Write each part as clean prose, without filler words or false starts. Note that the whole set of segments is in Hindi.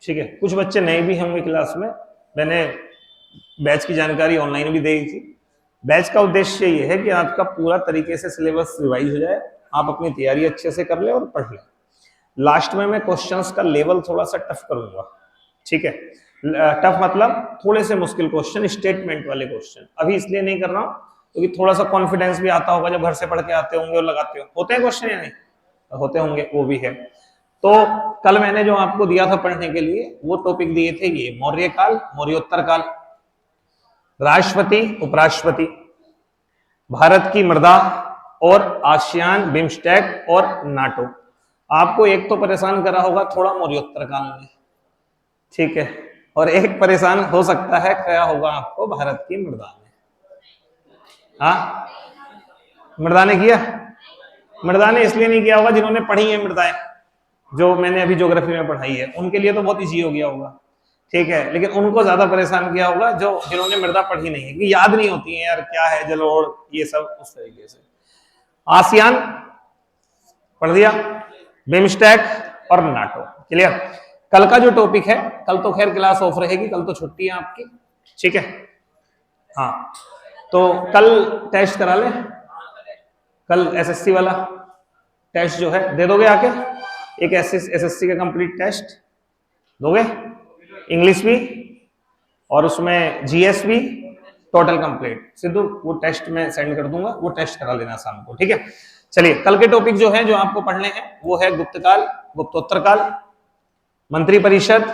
ठीक है, कुछ बच्चे नए भी होंगे क्लास में, मैंने बैच की जानकारी ऑनलाइन भी दी थी। बैच का उद्देश्य ये है कि आपका पूरा तरीके से सिलेबस रिवाइज हो जाए, आप अपनी तैयारी अच्छे से कर ले और पढ़ ले। लास्ट में मैं क्वेश्चंस का लेवल थोड़ा सा टफ करूंगा, ठीक है। टफ मतलब थोड़े से मुश्किल क्वेश्चन, स्टेटमेंट वाले क्वेश्चन। अभी इसलिए नहीं कर रहा हूं क्योंकि थोड़ा सा कॉन्फिडेंस भी आता होगा जब घर से पढ़ के आते होंगे और लगाते हो। होते हैं क्वेश्चन या नहीं होते होंगे, वो भी है। तो कल मैंने जो आपको दिया था पढ़ने के लिए वो टॉपिक दिए थे ये मौर्य काल, मौर्योत्तर काल, राष्ट्रपति उपराष्ट्रपति, भारत की मृदा और आसियान, बिम्स्टेक और नाटो। आपको एक तो परेशान करा होगा थोड़ा मौर्योत्तर काल में, ठीक है, और एक परेशान हो सकता है क्या होगा आपको भारत की मृदा में। हाँ, मृदा ने किया? मृदा ने इसलिए नहीं किया होगा जिन्होंने पढ़ी है मृदाएं, जो मैंने अभी ज्योग्राफी में पढ़ाई है, उनके लिए तो बहुत इजी हो गया होगा, ठीक है। लेकिन उनको ज्यादा परेशान किया होगा जो जिन्होंने मृदा पढ़ी नहीं है, कि याद नहीं होती है यार क्या है जलोढ़, ये सब उस तरीके से। आसियान पढ़ दिया, बिम्स्टेक और नाटो, क्लियर। कल का जो टॉपिक है, कल तो खैर क्लास ऑफ रहेगी, कल तो छुट्टी है आपकी, ठीक है। हाँ, तो कल टेस्ट करा ले, कल एसएससी वाला टेस्ट जो है दे दोगे आके, एक एसएससी का कंप्लीट टेस्ट दोगे, इंग्लिश भी और उसमें जीएस भी, टोटल कंप्लीट। सिद्धू वो टेस्ट में सेंड कर दूंगा, वो टेस्ट करा लेना शाम को, ठीक है। चलिए, कल के टॉपिक जो है जो आपको पढ़ने हैं वो है गुप्त काल, गुप्तोत्तर काल, मंत्रिपरिषद,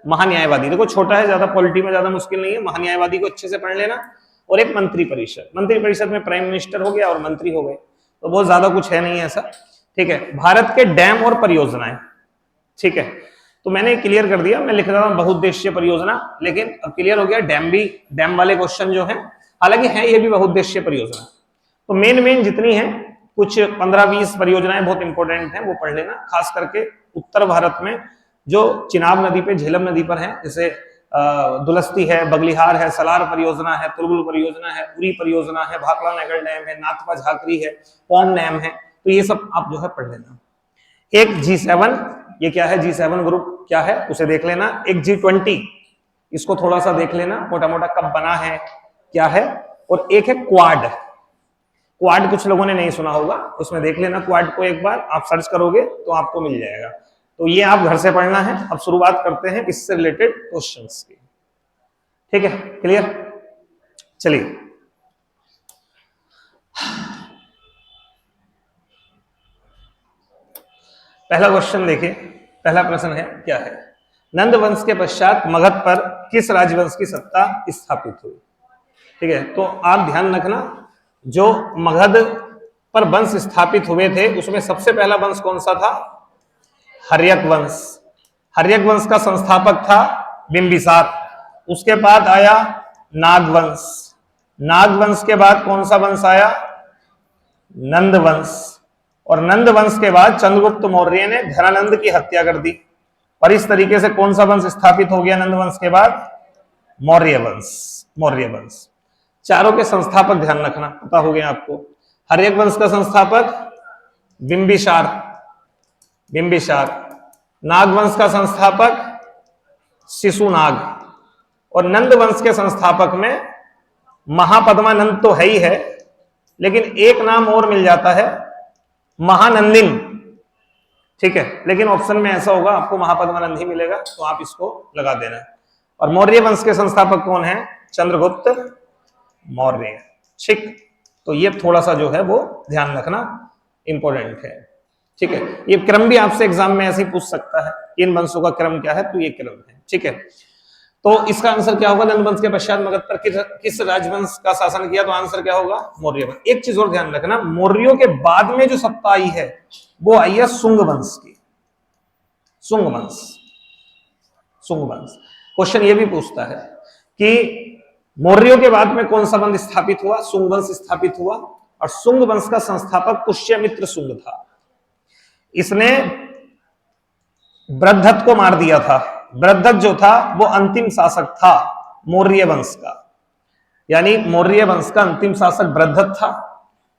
महान्यायवादी। देखो छोटा है, ज्यादा पॉलिटी में ज्यादा मुश्किल नहीं है, महान्यायवादी को अच्छे से पढ़ लेना। और एक मंत्रिपरिषद, मंत्रिपरिषद में प्राइम मिनिस्टर हो गया और मंत्री हो गए, तो बहुत ज्यादा कुछ है नहीं ऐसा, ठीक है। भारत के डैम और परियोजनाएं, ठीक है, तो मैंने क्लियर कर दिया, मैं लिख रहा हूं बहुउद्देशीय परियोजना, लेकिन अब क्लियर हो गया डैम भी, डैम वाले क्वेश्चन जो है, हालांकि है ये भी बहुउद्देशीय परियोजना। तो मेन जितनी है, कुछ 15-20 परियोजनाएं बहुत इंपॉर्टेंट हैं, वो पढ़ लेना। खास करके उत्तर भारत में जो चिनाब नदी पे, झेलम नदी पर है, जैसे दुलस्ती है, बगलिहार है, सलार परियोजना है, तुलबुल परियोजना है, उरी परियोजना है, भाखड़ा नगर डैम है, नाथपा झाकरी है, पौन डैम है, तो ये सब आप जो है पढ़ लेना। एक G7, ये क्या है, G7 ग्रुप क्या है उसे देख लेना। एक G20, इसको थोड़ा सा देख लेना, मोटा मोटा कब बना है, क्या है। और एक है क्वाड, क्वाड कुछ लोगों ने नहीं सुना होगा, उसमें देख लेना। क्वाड को एक बार आप सर्च करोगे तो आपको मिल जाएगा। तो ये आप घर से पढ़ना है। अब शुरुआत करते हैं इससे रिलेटेड क्वेश्चंस की, ठीक है, क्लियर। चलिए, पहला क्वेश्चन देखिए, पहला प्रश्न है, क्या है, नंद वंश के पश्चात मगध पर किस राजवंश की सत्ता स्थापित हुई। ठीक है, तो आप ध्यान रखना, जो मगध पर वंश स्थापित हुए थे उसमें सबसे पहला वंश कौन सा था, हर्यक वंश। हर्यक वंश का संस्थापक था बिंबिसार। उसके बाद आया नागवंश। नागवंश के बाद कौन सा वंश आया, नंद वंश। और नंद वंश के बाद चंद्रगुप्त मौर्य ने धनानंद की हत्या कर दी। और इस तरीके से कौन सा वंश स्थापित हो गया नंद वंश के बाद, मौर्य वंश। मौर्य वंश, चारों के संस्थापक ध्यान रखना, पता हो गया आपको। हर्यक वंश का संस्थापक बिंबिसार, बिंबिसार। नागवंश का संस्थापक शिशुनाग। और नंद वंश के संस्थापक में महापद्मानंद तो है ही है, लेकिन एक नाम और मिल जाता है, महानंदिन। ठीक है, लेकिन ऑप्शन में ऐसा होगा आपको महापद्मानंद ही मिलेगा, तो आप इसको लगा देना। और मौर्य वंश के संस्थापक कौन है, चंद्रगुप्त मौर्य। ठीक, तो ये थोड़ा सा जो है वो ध्यान रखना, इंपॉर्टेंट है। ठीक है, ये क्रम भी आपसे एग्जाम में ऐसे ही पूछ सकता है, इन वंशों का क्रम क्या है, तो ये क्रम है। ठीक है, तो इसका आंसर क्या होगा, नंद वंश के पश्चात मगध पर किस राजवंश का शासन किया, तो आंसर क्या होगा, मौर्य वंश। एक चीज और ध्यान रखना, मौर्यों के बाद में जो सत्ता आई है वो आई है शुंग वंश की। शुंग वंश, शुंग वंश। क्वेश्चन ये भी पूछता है कि मौर्यों के बाद में कौन सा वंश स्थापित हुआ, शुंग वंश स्थापित हुआ। और शुंग वंश का संस्थापक पुष्यमित्र शुंग था। इसने बृहद्रथ को मार दिया था। बृहद्रथ जो था वो अंतिम शासक था मौर्य वंश का, यानी मौर्य वंश का अंतिम शासक बृहद्रथ था।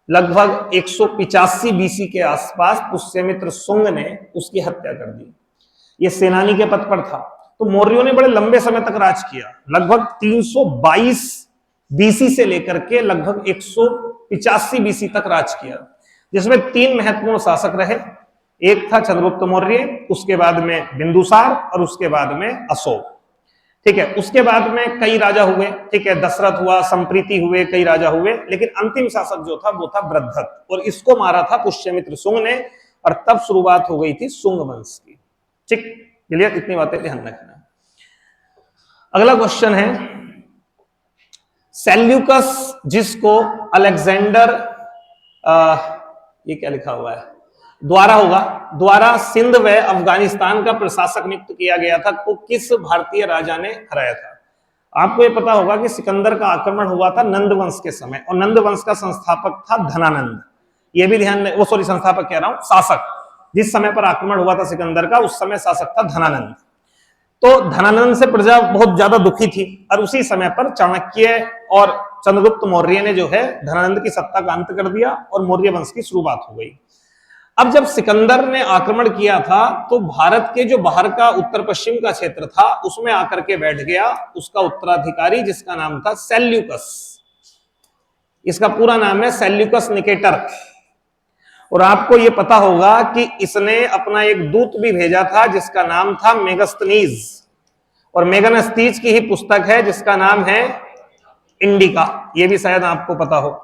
लगभग 185 बीसी के आसपास पुष्यमित्र शुंग ने उसकी हत्या कर दी। ये सेनानी के पद पर था, तो मौर्यों ने बड़े लंबे समय तक राज किया, लगभग 322 बीसी से लेकर के लगभग 185 बीसी तक राज किया, जिसमें 3 महत्वपूर्ण शासक रहे। एक था चंद्रगुप्त मौर्य, उसके बाद में बिंदुसार और उसके बाद में अशोक। ठीक है, उसके बाद में कई राजा हुए, ठीक है, दशरथ हुआ, संप्रीति हुए, कई राजा हुए, लेकिन अंतिम शासक जो था वो था बृहद्रथ, और इसको मारा था पुष्यमित्र शुंग ने, और तब शुरुआत हो गई थी शुंग वंश की। ठीक, क्लियर? इतनी बातें ध्यान रखना। अगला क्वेश्चन है सेल्यूकस, जिसको अलेक्जेंडर ये क्या लिखा हुआ है, द्वारा सिंध व अफगानिस्तान का प्रशासक नियुक्त किया गया था, को किस भारतीय राजा ने हराया था? आपको ये पता होगा कि सिकंदर का आक्रमण हुआ था नंद वंश के समय, और नंद वंश का संस्थापक था धनानंद। ये भी ध्यान, वो सॉरी संस्थापक कह रहा हूं, शासक। जिस समय पर आक्रमण हुआ था सिकंदर का, उस समय शासक था धनानंद। तो धनानंद से प्रजा बहुत ज्यादा दुखी थी, और उसी समय पर चाणक्य और चंद्रगुप्त मौर्य ने जो है धनानंद की सत्ता का अंत कर दिया और मौर्य वंश की शुरुआत हो गई। अब जब सिकंदर ने आक्रमण किया था तो भारत के जो बाहर का उत्तर पश्चिम का क्षेत्र था उसमें आकर के बैठ गया उसका उत्तराधिकारी, जिसका नाम था सेल्यूकस। इसका पूरा नाम है सेल्यूकस निकेटर। और आपको यह पता होगा कि इसने अपना एक दूत भी भेजा था जिसका नाम था मेगस्थनीज, और मेगस्थनीज की ही पुस्तक है जिसका नाम है इंडिका। यह भी शायद आपको पता हो।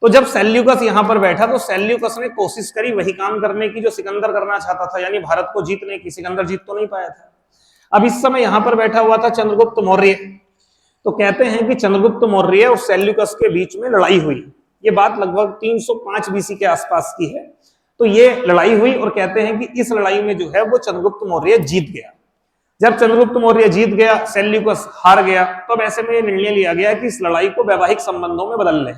तो जब सेल्यूकस यहां पर बैठा तो सेल्यूकस ने कोशिश करी वही काम करने की जो सिकंदर करना चाहता था, यानी भारत को जीतने की। सिकंदर जीत तो नहीं पाया था। अब इस समय यहां पर बैठा हुआ था चंद्रगुप्त मौर्य। तो कहते हैं कि चंद्रगुप्त मौर्य और सेल्यूकस के बीच में लड़ाई हुई। ये बात लगभग 305 बीसी के आसपास की है। तो ये लड़ाई हुई और कहते हैं कि इस लड़ाई में जो है वो चंद्रगुप्त मौर्य जीत गया। जब चंद्रगुप्त मौर्य जीत गया, सेल्यूकस हार गया, तब ऐसे में निर्णय लिया गया कि इस लड़ाई को वैवाहिक संबंधों में बदल लें।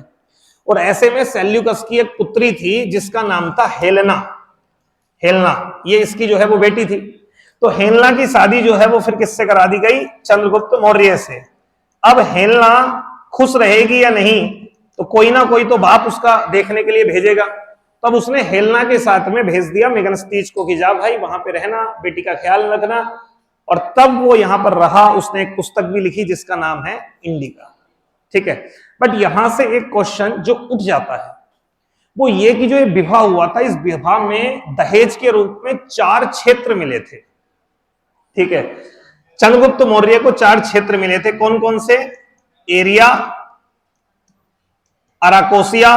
और ऐसे में सेल्यूकस की एक पुत्री थी जिसका नाम था हेलेना। हेलेना ये इसकी जो है वो बेटी थी। तो हेलेना की शादी जो है वो फिर किससे करा दी गई? चंद्रगुप्त मौर्य से। अब हेलेना खुश रहेगी या नहीं, तो कोई ना कोई तो बाप उसका देखने के लिए भेजेगा। तब उसने हेलेना के साथ में भेज दिया मेगस्थनीज को कि जा भाई वहां पे रहना, बेटी का ख्याल रखना। और तब वो यहां पर रहा। उसने एक पुस्तक भी लिखी जिसका नाम है इंडिका। ठीक है, बट यहां से एक क्वेश्चन जो उठ जाता है वो ये कि जो ये विवाह हुआ था, इस विवाह में दहेज के रूप में 4 क्षेत्र मिले थे। ठीक है, चंद्रगुप्त मौर्य को 4 क्षेत्र मिले थे। कौन कौन से? एरिया, अराकोसिया,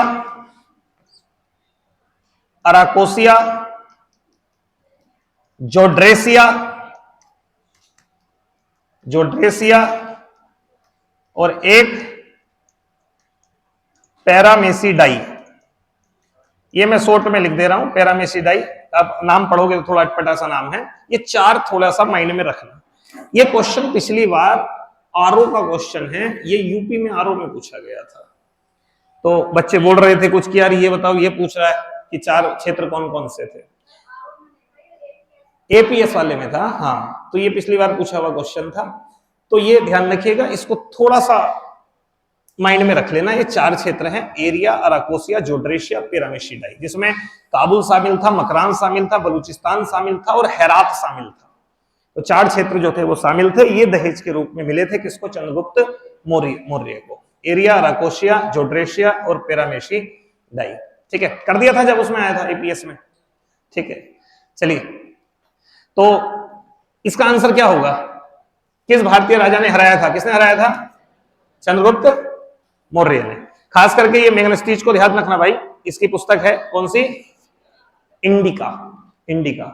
जोड्रेसिया और एक पैरामेसिडाई। ये मैं शॉर्ट में लिख दे रहा हूं, पैरामेसिडाई। अब नाम पढ़ोगे तो थोड़ा अटपटा सा नाम है। ये 4 थोड़ा सा माइंड में रखना। ये क्वेश्चन पिछली बार आरओ का क्वेश्चन है, ये यूपी में आरओ में पूछा गया था। तो बच्चे बोल रहे थे कुछ कि यार ये बताओ, ये पूछ रहा है कि 4 क्षेत्र कौन कौन से थे। एपीएस वाले में था। हाँ, तो ये पिछली बार पूछा हुआ क्वेश्चन था। तो ये ध्यान रखिएगा, इसको थोड़ा सा माइंड में रख लेना। ये 4 क्षेत्र हैं, एरिया, अराकोसिया, जोड्रेशिया, पैरामेसिडाई, जिसमें काबुल शामिल था, मकरान शामिल था, बलूचिस्तान शामिल था और हेरात शामिल था। तो 4 क्षेत्र जो थे वो शामिल थे। ये दहेज के रूप में मिले थे किसको? चंद्रगुप्त मौर्य को। एरिया, अराकोसिया, जोड्रेशिया और पैरामेसिडाई। ठीक है, कर दिया था जब उसमें आया था एपीएस में। ठीक है, चलिए, तो इसका आंसर क्या होगा? किस भारतीय राजा ने हराया था? किसने हराया था? चंद्रगुप्त मौर्य ने। खास करके ये मेगस्थनीज को ध्यान रखना भाई। इसकी पुस्तक है कौन सी? इंडिका।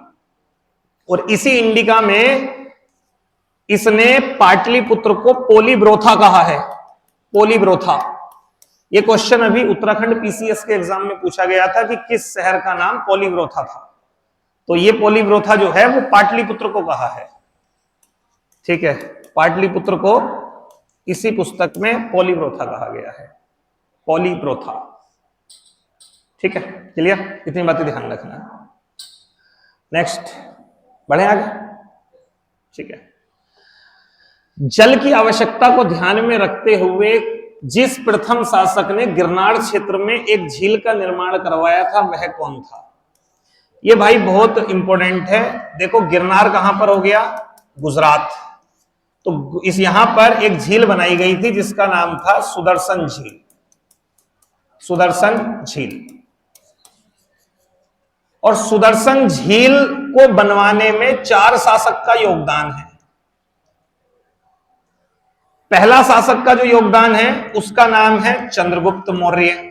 और इसी इंडिका में इसने पाटलिपुत्र को पोलीब्रोथा कहा है। पोलीब्रोथा, ये क्वेश्चन अभी उत्तराखंड पीसीएस के एग्जाम में पूछा गया था कि किस शहर का नाम पोलीब्रोथा था। तो ये पोलीब्रोथा जो है वो पाटलिपुत्र को कहा है। ठीक है, पाटलिपुत्र को इसी पुस्तक में पोलीब्रोथा कहा गया है। पोलीब्रोथा। ठीक है, क्लियर? इतनी बातें ध्यान रखना। नेक्स्ट बढ़े आगे। ठीक है, जल की आवश्यकता को ध्यान में रखते हुए जिस प्रथम शासक ने गिरनार क्षेत्र में एक झील का निर्माण करवाया था वह कौन था? ये भाई बहुत इंपॉर्टेंट है। देखो गिरनार कहां पर हो गया? गुजरात। तो इस यहां पर एक झील बनाई गई थी जिसका नाम था सुदर्शन झील, सुदर्शन झील। और सुदर्शन झील को बनवाने में 4 शासक का योगदान है। पहला शासक का जो योगदान है उसका नाम है चंद्रगुप्त मौर्य।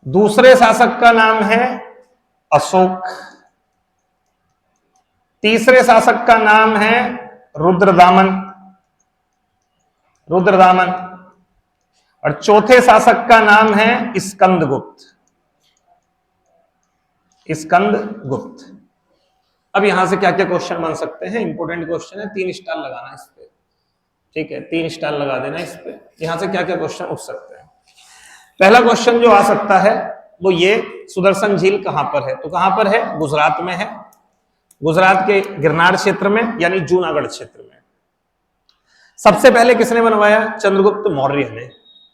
दूसरे शासक का नाम है अशोक। तीसरे शासक का नाम है रुद्रदामन, रुद्रदामन। और चौथे शासक का नाम है स्कंदगुप्त, स्कंदगुप्त। अब यहां से क्या क्या क्वेश्चन बन सकते हैं, इंपोर्टेंट क्वेश्चन है, 3 स्टार लगाना इस पे, ठीक है, 3 स्टार लगा देना इस पे। यहां से क्या क्या क्वेश्चन उठ सकते हैं। पहला क्वेश्चन जो आ सकता है वो ये, सुदर्शन झील कहां पर है, तो कहां पर है, गुजरात में है, गुजरात के गिरनार क्षेत्र में, यानी जूनागढ़ क्षेत्र में। सबसे पहले किसने बनवाया, चंद्रगुप्त मौर्य ने,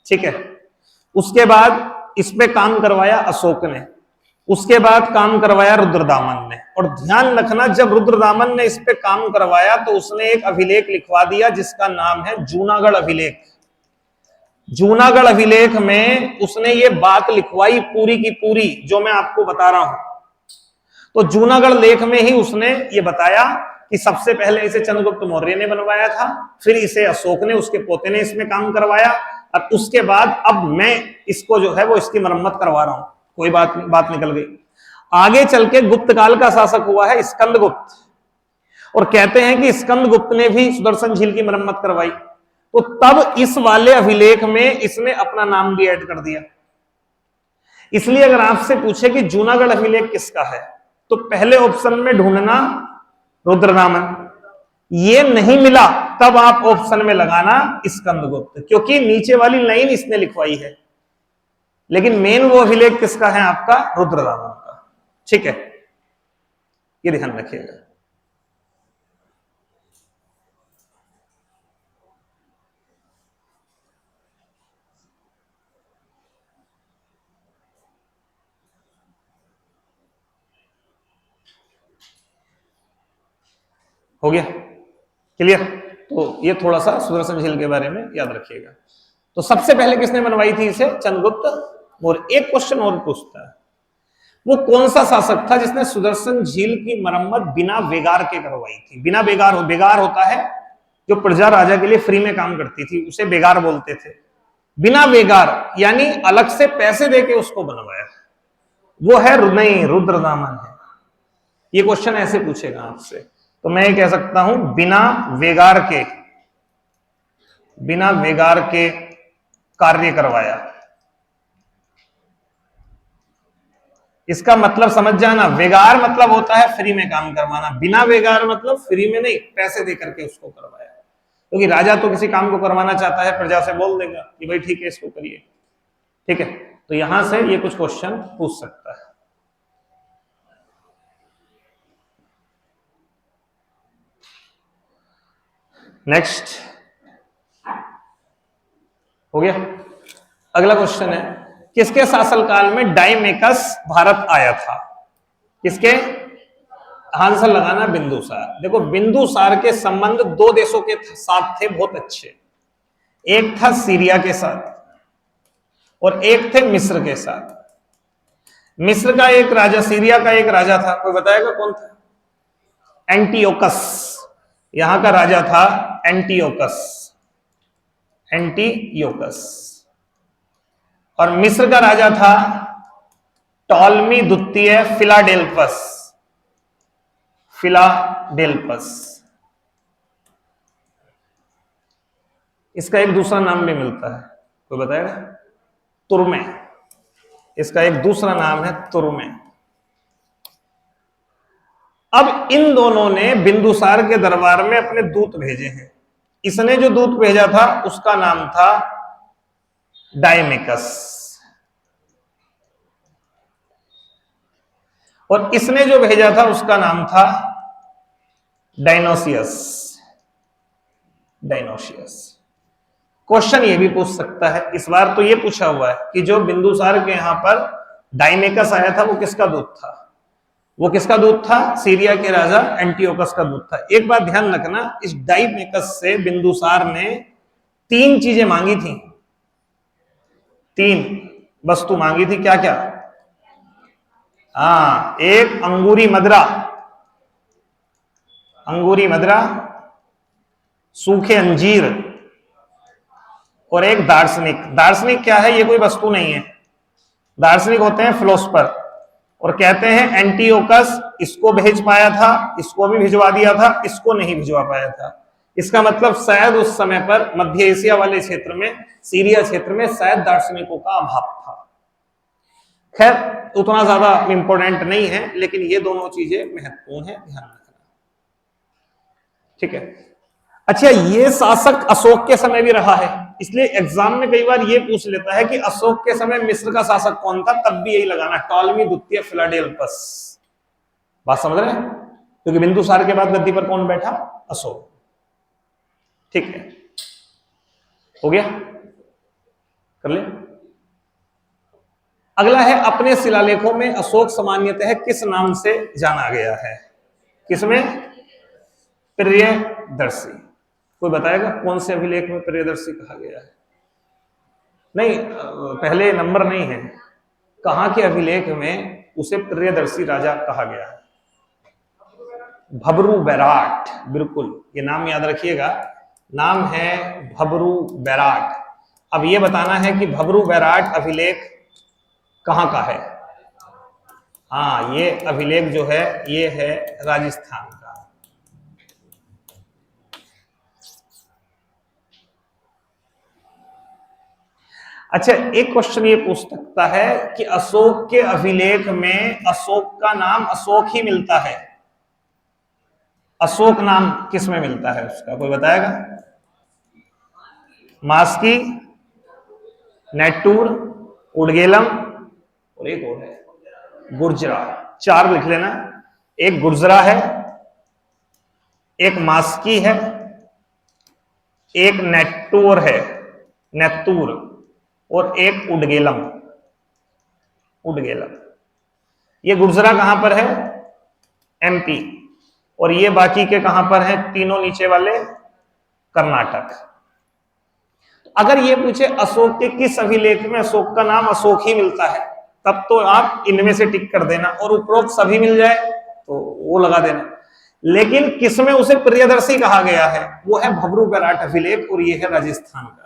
ठीक है। उसके बाद इस पे काम करवाया अशोक ने, उसके बाद काम करवाया रुद्रदामन ने। और ध्यान रखना, जब रुद्रदामन ने इस पे काम करवाया तो उसने एक अभिलेख लिखवा दिया जिसका नाम है जूनागढ़ अभिलेख। जूनागढ़ अभिलेख में उसने ये बात लिखवाई पूरी की पूरी जो मैं आपको बता रहा हूं। तो जूनागढ़ लेख में ही उसने ये बताया कि सबसे पहले इसे चंद्रगुप्त मौर्य ने बनवाया था, फिर इसे अशोक ने, उसके पोते ने इसमें काम करवाया, और उसके बाद अब मैं इसको जो है वो इसकी मरम्मत करवा रहा हूं। कोई बात निकल गई। आगे चल के गुप्त काल का शासक हुआ है स्कंदगुप्त, और कहते हैं कि स्कंदगुप्त ने भी सुदर्शन झील की मरम्मत करवाई। तो तब इस वाले अभिलेख में इसने अपना नाम भी ऐड कर दिया। इसलिए अगर आपसे पूछे कि जूनागढ़ अभिलेख किसका है, तो पहले ऑप्शन में ढूंढना रुद्रदामन। ये नहीं मिला तब आप ऑप्शन में लगाना स्कंदगुप्त, क्योंकि नीचे वाली लाइन इसने लिखवाई है, लेकिन मेन वो अभिलेख किसका है, आपका रुद्रदामन का, ठीक है, ये ध्यान रखिएगा। हो गया क्लियर। तो ये थोड़ा सा सुदर्शन झील के बारे में याद रखिएगा। तो सबसे पहले किसने बनवाई थी इसे, चंद्रगुप्त मौर्य। एक क्वेश्चन और पूछता है, वो कौन सा शासक था जिसने सुदर्शन झील की मरम्मत बिना बेगार के करवाई थी। बिना बेगार, बेगार होता है जो प्रजा राजा के लिए फ्री में काम करती थी, उसे बेगार बोलते थे। बिना बेगार यानी अलग से पैसे देके उसको बनवाया, वो है नहीं, रुद्रदामन है। ये क्वेश्चन ऐसे पूछेगा आपसे, तो मैं ये कह सकता हूं बिना वेगार के, बिना वेगार के कार्य करवाया। इसका मतलब समझ जाना, वेगार मतलब होता है फ्री में काम करवाना, बिना वेगार मतलब फ्री में नहीं, पैसे दे करके उसको करवाया। क्योंकि राजा तो किसी काम को करवाना चाहता है, प्रजा से बोल देगा कि भाई ठीक है इसको करिए, ठीक है। तो यहां से ये कुछ क्वेश्चन पूछ सकता है। नेक्स्ट हो गया। अगला क्वेश्चन है, किसके शासनकाल में डायमेकस भारत आया था। किसके, आंसर लगाना बिंदुसार। देखो बिंदुसार के संबंध 2 देशों के साथ थे बहुत अच्छे, एक था सीरिया के साथ और एक थे मिस्र के साथ। मिस्र का एक राजा, सीरिया का एक राजा था, कोई बताएगा कौन था, एंटियोकस। यहां का राजा था एंटियोकस, एंटियोकस। और मिस्र का राजा था टॉलमी द्वितीय फिलाडेल्फस, फिलाडेल्फस। इसका एक दूसरा नाम भी मिलता है, कोई बताएगा, तुर्मे। इसका एक दूसरा नाम है तुर्मे। अब इन दोनों ने बिंदुसार के दरबार में अपने दूत भेजे हैं। इसने जो दूत भेजा था उसका नाम था डायमेकस, और इसने जो भेजा था उसका नाम था डायनोसियस, डायनोसियस। क्वेश्चन ये भी पूछ सकता है, इस बार तो ये पूछा हुआ है कि जो बिंदुसार के यहां पर डायमेकस आया था वो किसका दूत था। वो किसका दूत था? सीरिया के राजा एंटियोकस का दूत था। एक बात ध्यान रखना, इस डाइमेकस से बिंदुसार ने 3 चीजें मांगी थी। 3 वस्तु मांगी थी। क्या क्या? हाँ, एक अंगूरी मदरा, अंगूरी मदरा, सूखे अंजीर, और एक दार्शनिक। दार्शनिक क्या है? ये कोई वस्तु नहीं है। दार्शनिक होते हैं फिलोसफर, और कहते हैं एंटियोकस इसको भेज पाया था, इसको भी भिजवा दिया था, इसको नहीं भिजवा पाया था। इसका मतलब शायद उस समय पर मध्य एशिया वाले क्षेत्र में, सीरिया क्षेत्र में शायद दार्शनिकों का अभाव था। खैर उतना ज्यादा इंपॉर्टेंट नहीं है, लेकिन ये दोनों चीजें महत्वपूर्ण है, ध्यान रखना। ठीक है। अच्छा, ये शासक अशोक के समय भी रहा है, इसलिए एग्जाम में कई बार ये पूछ लेता है कि अशोक के समय मिस्र का शासक कौन था, तब भी यही लगाना, टॉलमी द्वितीय फिलाडेल्फस। बात समझ रहे हैं? क्योंकि बिंदुसार के बाद गद्दी पर कौन बैठा? अशोक। ठीक है, हो गया, कर ले। अगला है, अपने शिलालेखों में अशोक सामान्यतः किस नाम से जाना गया है? किसमें? प्रियदर्शी। कोई बताएगा कौन से अभिलेख में प्रियदर्शी कहा गया है? नहीं, पहले नंबर नहीं है, कहां के अभिलेख में उसे प्रियदर्शी राजा कहा गया है? भबरू बैराट, बिल्कुल, ये नाम याद रखिएगा, नाम है भबरू बैराट। अब ये बताना है कि भबरू बैराट अभिलेख कहां का है? हाँ, ये अभिलेख जो है ये है राजस्थान का। अच्छा, एक क्वेश्चन ये पूछ सकता है कि अशोक के अभिलेख में अशोक का नाम अशोक ही मिलता है, अशोक नाम किस में मिलता है उसका? कोई बताएगा? मास्की, नेटूर, उडगेलम, और एक और है गुर्जरा। 4 लिख लेना, एक गुर्जरा है, एक मास्की है, एक नेटूर है, नेतूर, और एक उडगेलम, उडगेलम। ये गुर्जरा कहां पर है? एमपी। और ये बाकी के कहां पर हैं? तीनों नीचे वाले कर्नाटक। अगर ये पूछे अशोक के किस अभिलेख में अशोक का नाम अशोक ही मिलता है, तब तो आप इनमें से टिक कर देना, और उपरोक्त सभी मिल जाए तो वो लगा देना। लेकिन किसमें उसे प्रियदर्शी कहा गया है? वो है भबरू बैराट अभिलेख, और ये है राजस्थान का।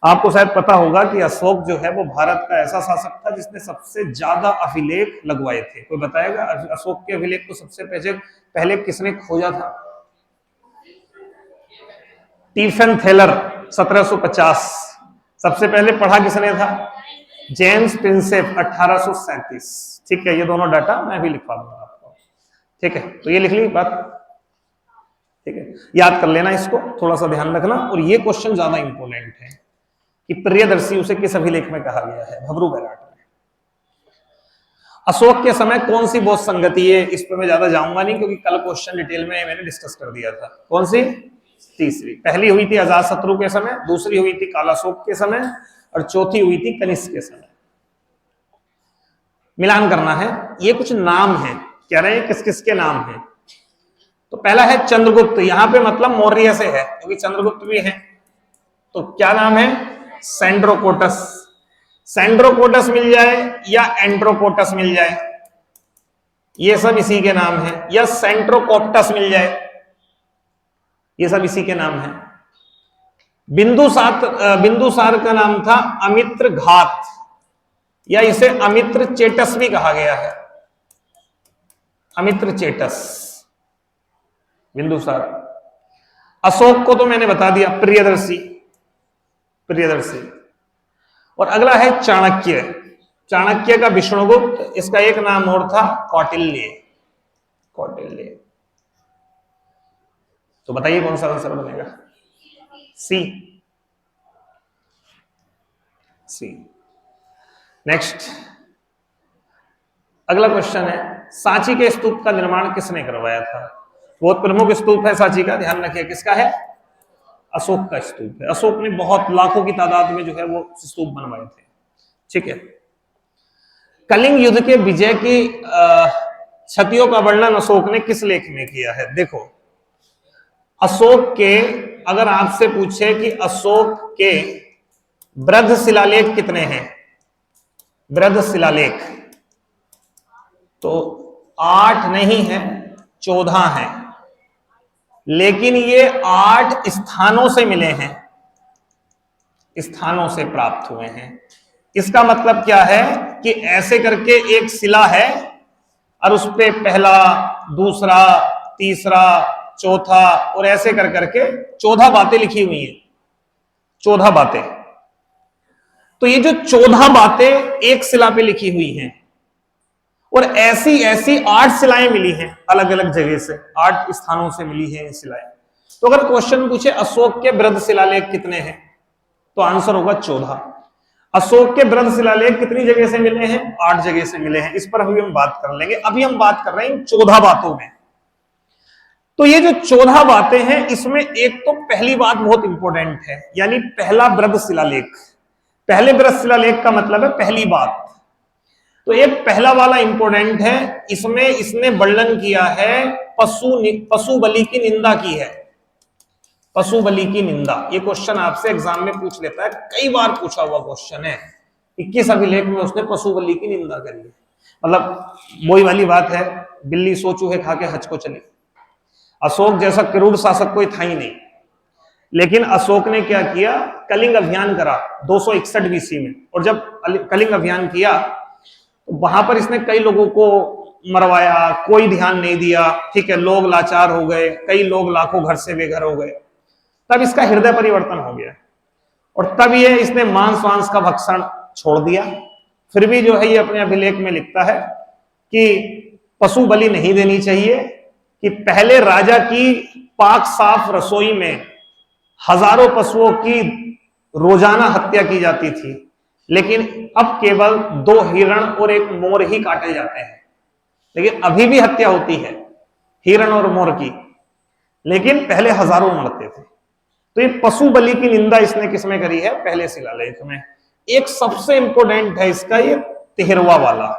आपको शायद पता होगा कि अशोक जो है वो भारत का ऐसा शासक था जिसने सबसे ज्यादा अभिलेख लगवाए थे। कोई बताएगा अशोक के अभिलेख को सबसे पहले किसने खोजा था? Stephen Thaler, 1750। सबसे पहले पढ़ा किसने था? James Prinsep, 1837। ठीक है, ये दोनों डाटा मैं भी लिखवा दूंगा आपको। ठीक है, तो ये लिख ली बात। ठीक है, याद कर लेना इसको, थोड़ा सा ध्यान रखना। और ये क्वेश्चन ज्यादा इंपॉर्टेंट है कि प्रियदर्शी उसे किस अभिलेख में कहा गया है? भबरू बैराट में। अशोक के समय कौन सी बोध संगति है? इस पर मैं ज्यादा जाऊंगा नहीं, क्योंकि कल क्वेश्चन डिटेल में मैंने डिस्कस कर दिया था। कौन सी? तीसरी। पहली हुई थी अजातशत्रु के समय, दूसरी हुई थी कालाशोक के समय, और चौथी हुई थी कनिष्क के समय। मिलान करना है। ये कुछ नाम है, कह रहे हैं किस किस के नाम है। तो पहला है चंद्रगुप्त, यहां पे मतलब मौर्य से है, क्योंकि चंद्रगुप्त भी है। तो क्या नाम है? सेंड्रोकोटस। सेंड्रोकोटस मिल जाए या एंड्रोकोटस मिल जाए, ये सब इसी के नाम है, या सेंट्रोकोप्टस मिल जाए, ये सब इसी के नाम है। बिंदुसार का नाम था अमित्र घात, या इसे अमित्र चेटस भी कहा गया है, अमित्र चेटस, बिंदुसार। अशोक को तो मैंने बता दिया, प्रियदर्शी, प्रियदर्शी। और अगला है चाणक्य। चाणक्य का विष्णुगुप्त, इसका एक नाम और था कौटिल्य, कौटिल्य। तो बताइए कौन सा आंसर बनेगा? सी, सी। नेक्स्ट, अगला क्वेश्चन है, सांची के स्तूप का निर्माण किसने करवाया था? बहुत प्रमुख स्तूप है सांची का, ध्यान रखिए। किसका है? अशोक का स्तूप है। अशोक ने बहुत लाखों की तादाद में जो है वो स्तूप बनवाए थे। ठीक है। कलिंग युद्ध के विजय की क्षतियों का वर्णन अशोक ने किस लेख में किया है? देखो, अशोक के, अगर आपसे पूछे कि अशोक के बृहद शिलालेख कितने हैं, बृहद शिलालेख, तो 8 नहीं है, 14 है, लेकिन ये 8 स्थानों से मिले हैं, स्थानों से प्राप्त हुए हैं। इसका मतलब क्या है कि ऐसे करके एक शिला है और उस पे पहला, दूसरा, तीसरा, चौथा और ऐसे कर करके 14 बातें लिखी हुई हैं, 14 बातें। तो ये जो 14 बातें एक शिला पे लिखी हुई हैं और ऐसी ऐसी 8 शिलाएं मिली हैं अलग अलग जगह से, 8 स्थानों से मिली है ये शिलाएं। तो अगर क्वेश्चन पूछे अशोक के बृहद शिलालेख कितने हैं, तो आंसर होगा 14। अशोक के बृहद शिलालेख कितनी जगह से मिले हैं? 8 जगह से मिले हैं। इस पर अभी हम बात कर लेंगे। अभी हम बात कर रहे हैं 14 बातों में। तो ये जो 14 बातें हैं, इसमें एक तो पहली बात बहुत इंपॉर्टेंट है, यानी पहला बृहद शिलालेख। पहले बृहद शिलालेख का मतलब है पहली बात। तो एक पहला वाला इंपॉर्टेंट है, इसमें इसने वर्णन किया है पशु बलि की निंदा की है, पशु बलि की निंदा। ये क्वेश्चन आपसे एग्जाम में पूछ लेता है, कई बार पूछा हुआ क्वेश्चन है। 21 अभिलेख में उसने पशु बलि की निंदा करी है। मतलब वही वाली बात है, बिल्ली सो चूहे खा के हज को चली। अशोक जैसा क्रूर शासक कोई था ही नहीं, लेकिन अशोक ने क्या किया, कलिंग अभियान करा 261 बीसी में। और जब कलिंग अभियान किया तो वहां पर इसने कई लोगों को मरवाया, कोई ध्यान नहीं दिया, ठीक है, लोग लाचार हो गए, कई लोग लाखों घर से बेघर हो गए। तब इसका हृदय परिवर्तन हो गया और तब ये इसने मांस वांस का भक्षण छोड़ दिया। फिर भी जो है ये अपने अभिलेख में लिखता है कि पशु बलि नहीं देनी चाहिए, कि पहले राजा की पाक साफ रसोई में हजारों पशुओं की रोजाना हत्या की जाती थी, लेकिन अब केवल 2 हिरण और 1 मोर ही काटे जाते हैं। लेकिन अभी भी हत्या होती है हिरण और मोर की, लेकिन पहले हजारों मरते थे। तो ये पशु बलि की निंदा इसने किसमें करी है? पहले शिलालेख में। एक सबसे इंपॉर्टेंट है इसका ये 13वां वाला,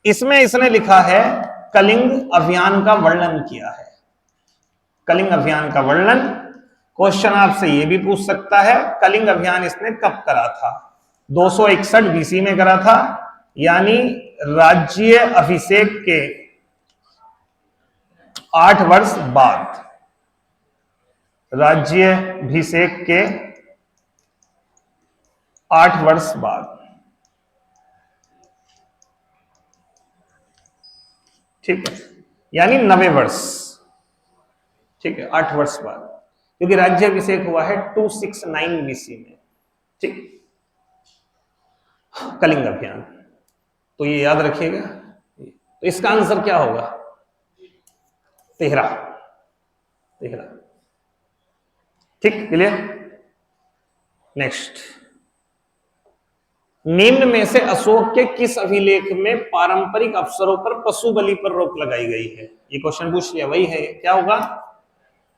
इसमें इसने लिखा है कलिंग अभियान का वर्णन किया है। कलिंग अभियान का वर्णन, क्वेश्चन आपसे ये भी पूछ सकता है कलिंग अभियान इसने कब करा था? 261 बीसी में करा था, यानी राज्य अभिषेक के 8 वर्ष बाद, राज्याभिषेक के 8 वर्ष बाद, ठीक है, यानी 90 वर्ष, ठीक है, 8 वर्ष बाद, क्योंकि राज्याभिषेक हुआ है 269 बीसी में, ठीक। कलिंग अभियान, तो ये याद रखिएगा। तो इसका आंसर क्या होगा? 13, ठीक, क्लियर। नेक्स्ट, निम्न में से अशोक के किस अभिलेख में पारंपरिक अवसरों पर पशु बलि पर रोक लगाई गई है? ये क्वेश्चन पूछ लिया, वही है, क्या होगा?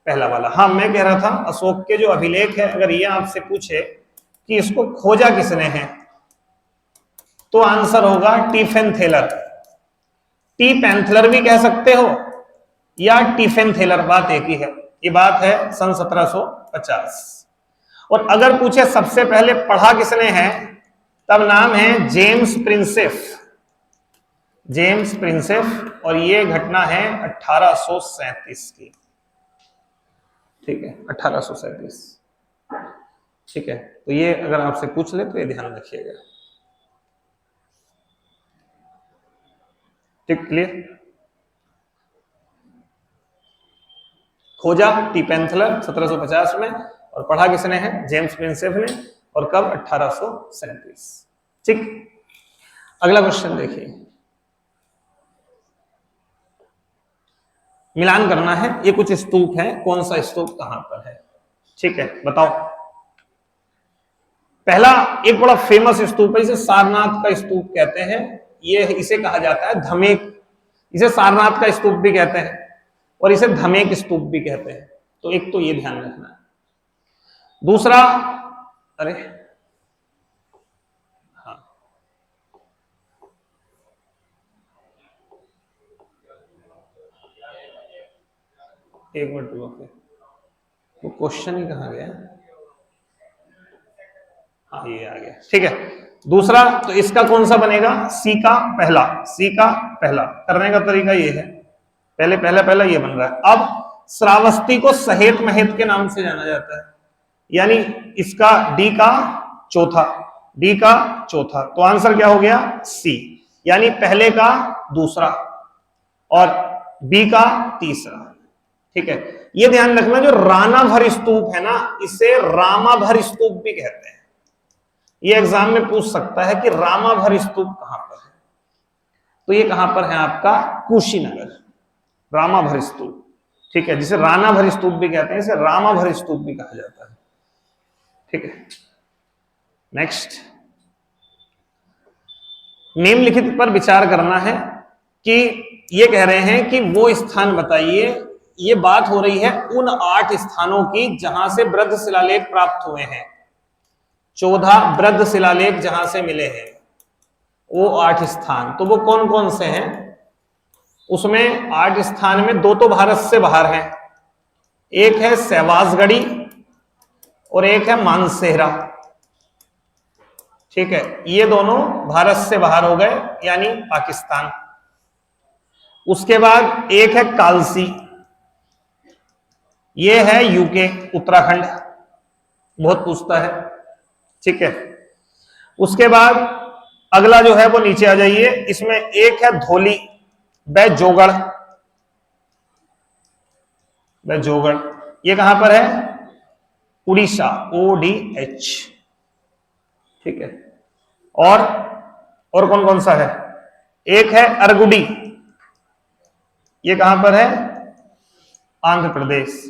पहला वाला। हाँ, मैं कह रहा था अशोक के जो अभिलेख है, अगर ये आपसे पूछे कि इसको खोजा किसने है, तो आंसर होगा टीफेनथेलर। टी पैंथलर भी कह सकते हो या टीफेनथेलर, बात एक ही है। ये बात है सन 1750। और अगर पूछे सबसे पहले पढ़ा किसने है, तब नाम है जेम्स प्रिंसेप, जेम्स प्रिंसेप, और ये घटना है 1837 की, ठीक है, 1837, ठीक है। तो ये अगर आपसे पूछ ले तो ये ध्यान रखिएगा, ठीक, क्लियर। खोजा टी पैंथलर 1750 में, और पढ़ा किसने है? जेम्स प्रिंसेप ने, और कब? 1837, ठीक। अगला क्वेश्चन देखिए, मिलान करना है। ये कुछ स्तूप है, कौन सा स्तूप कहां पर है, ठीक है, बताओ। पहला एक बड़ा फेमस स्तूप है, इसे सारनाथ का स्तूप कहते हैं। ये इसे कहा जाता है धमेक, इसे सारनाथ का स्तूप भी कहते हैं और इसे धमेक स्तूप भी कहते हैं। तो एक तो ये ध्यान रखना है। दूसरा, अरे हाँ, एक मिनट रुको, वो क्वेश्चन ही कहाँ गया? हाँ ये आ गया, ठीक है। दूसरा तो इसका कौन सा बनेगा? सी का पहला, सी का पहला। करने का तरीका ये है, पहले पहला पहला ये बन रहा है। अब श्रावस्ती को सहेत महेत के नाम से जाना जाता है, यानी इसका डी का चौथा, डी का चौथा, तो आंसर क्या हो गया? सी, यानी पहले का दूसरा और बी का तीसरा, ठीक है। ये ध्यान रखना, जो रानाभर स्तूप है ना, इसे रामाभर स्तूप भी कहते हैं। ये एग्जाम में पूछ सकता है कि रामाभर स्तूप कहां पर है, तो ये कहां पर है आपका? कुशीनगर, रामाभर स्तूप, ठीक है, जिसे रानाभर स्तूप भी कहते हैं, इसे रामाभर स्तूप भी कहा जाता है, ठीक है। नेक्स्ट, निम्नलिखित पर विचार करना है कि ये कह रहे हैं कि वो स्थान बताइए, ये बात हो रही है उन 8 स्थानों की जहां से वृद्ध शिलालेख प्राप्त हुए हैं, 14 वृद्ध शिलालेख जहां से मिले हैं, वो 8 स्थान, तो वो कौन कौन से हैं? उसमें 8 स्थान में 2 तो भारत से बाहर हैं, एक है सहवाजगढ़ी और एक है मानसेहरा, ठीक है। ये दोनों भारत से बाहर हो गए, यानी पाकिस्तान। उसके बाद एक है कालसी, ये है यूके, उत्तराखंड, बहुत पूछता है, ठीक है। उसके बाद अगला जो है वो नीचे आ जाइए, इसमें एक है धौली व जोगढ़, जोगढ़, ये कहां पर है? उड़ीसा, ODH, ठीक है। और कौन कौन सा है? एक है अरगुडी, ये कहां पर है? आंध्र प्रदेश।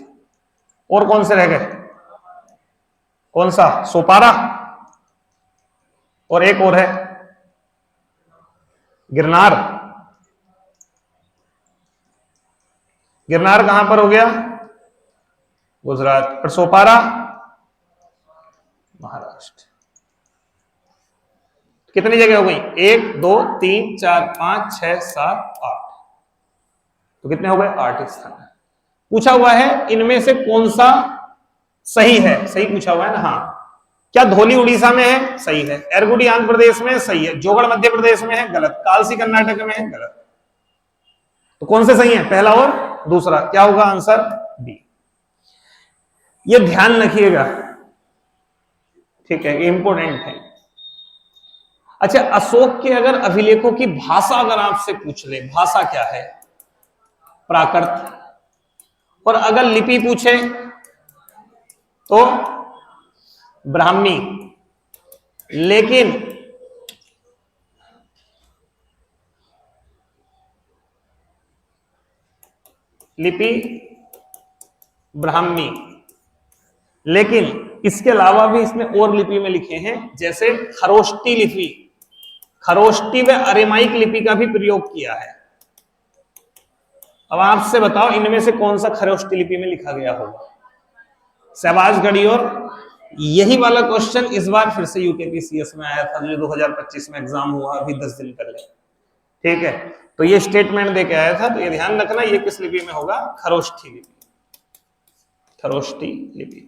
और कौन से रह गए? कौन सा? सोपारा, और एक और है गिरनार, गिरनार कहां पर हो गया? गुजरात। और सोपारा महाराष्ट्र। कितनी जगह हो गई? 1 2 3 4 5 6 7 8, तो कितने हो गए? 8 स्थान। पूछा हुआ है इनमें से कौन सा सही है, सही पूछा हुआ है ना। हाँ, क्या धौली उड़ीसा में है? सही है। एरगुडी आंध्र प्रदेश में है? सही है। जोगढ़ मध्य प्रदेश में है? गलत। कालसी कर्नाटक में है? गलत। तो कौन से सही है? पहला और दूसरा। क्या होगा आंसर? बी। ये ध्यान रखिएगा, ठीक है, इंपॉर्टेंट है। अच्छा, अशोक के अगर अभिलेखों की भाषा अगर आपसे पूछ ले, भाषा क्या है? प्राकृत। और अगर लिपि पूछे तो ब्राह्मी। लेकिन लिपि ब्राह्मी, लेकिन इसके अलावा भी इसमें और लिपि में लिखे हैं, जैसे खरोष्टी लिपि, खरोष्टी व अरेमाइक लिपि का भी प्रयोग किया है। अब आपसे बताओ इनमें से कौन सा खरोष्टी लिपि में लिखा गया होगा? सहवाजगढ़ी। और यही वाला क्वेश्चन इस बार फिर से यूकेपीसीएस में आया था, जो 2025 में एग्जाम हुआ अभी 10 दिन पहले, ठीक है। तो ये स्टेटमेंट देके आया था, तो ये ध्यान रखना, ये किस लिपि में होगा? खरोष्ठी लिपि, खरोष्ठी लिपि,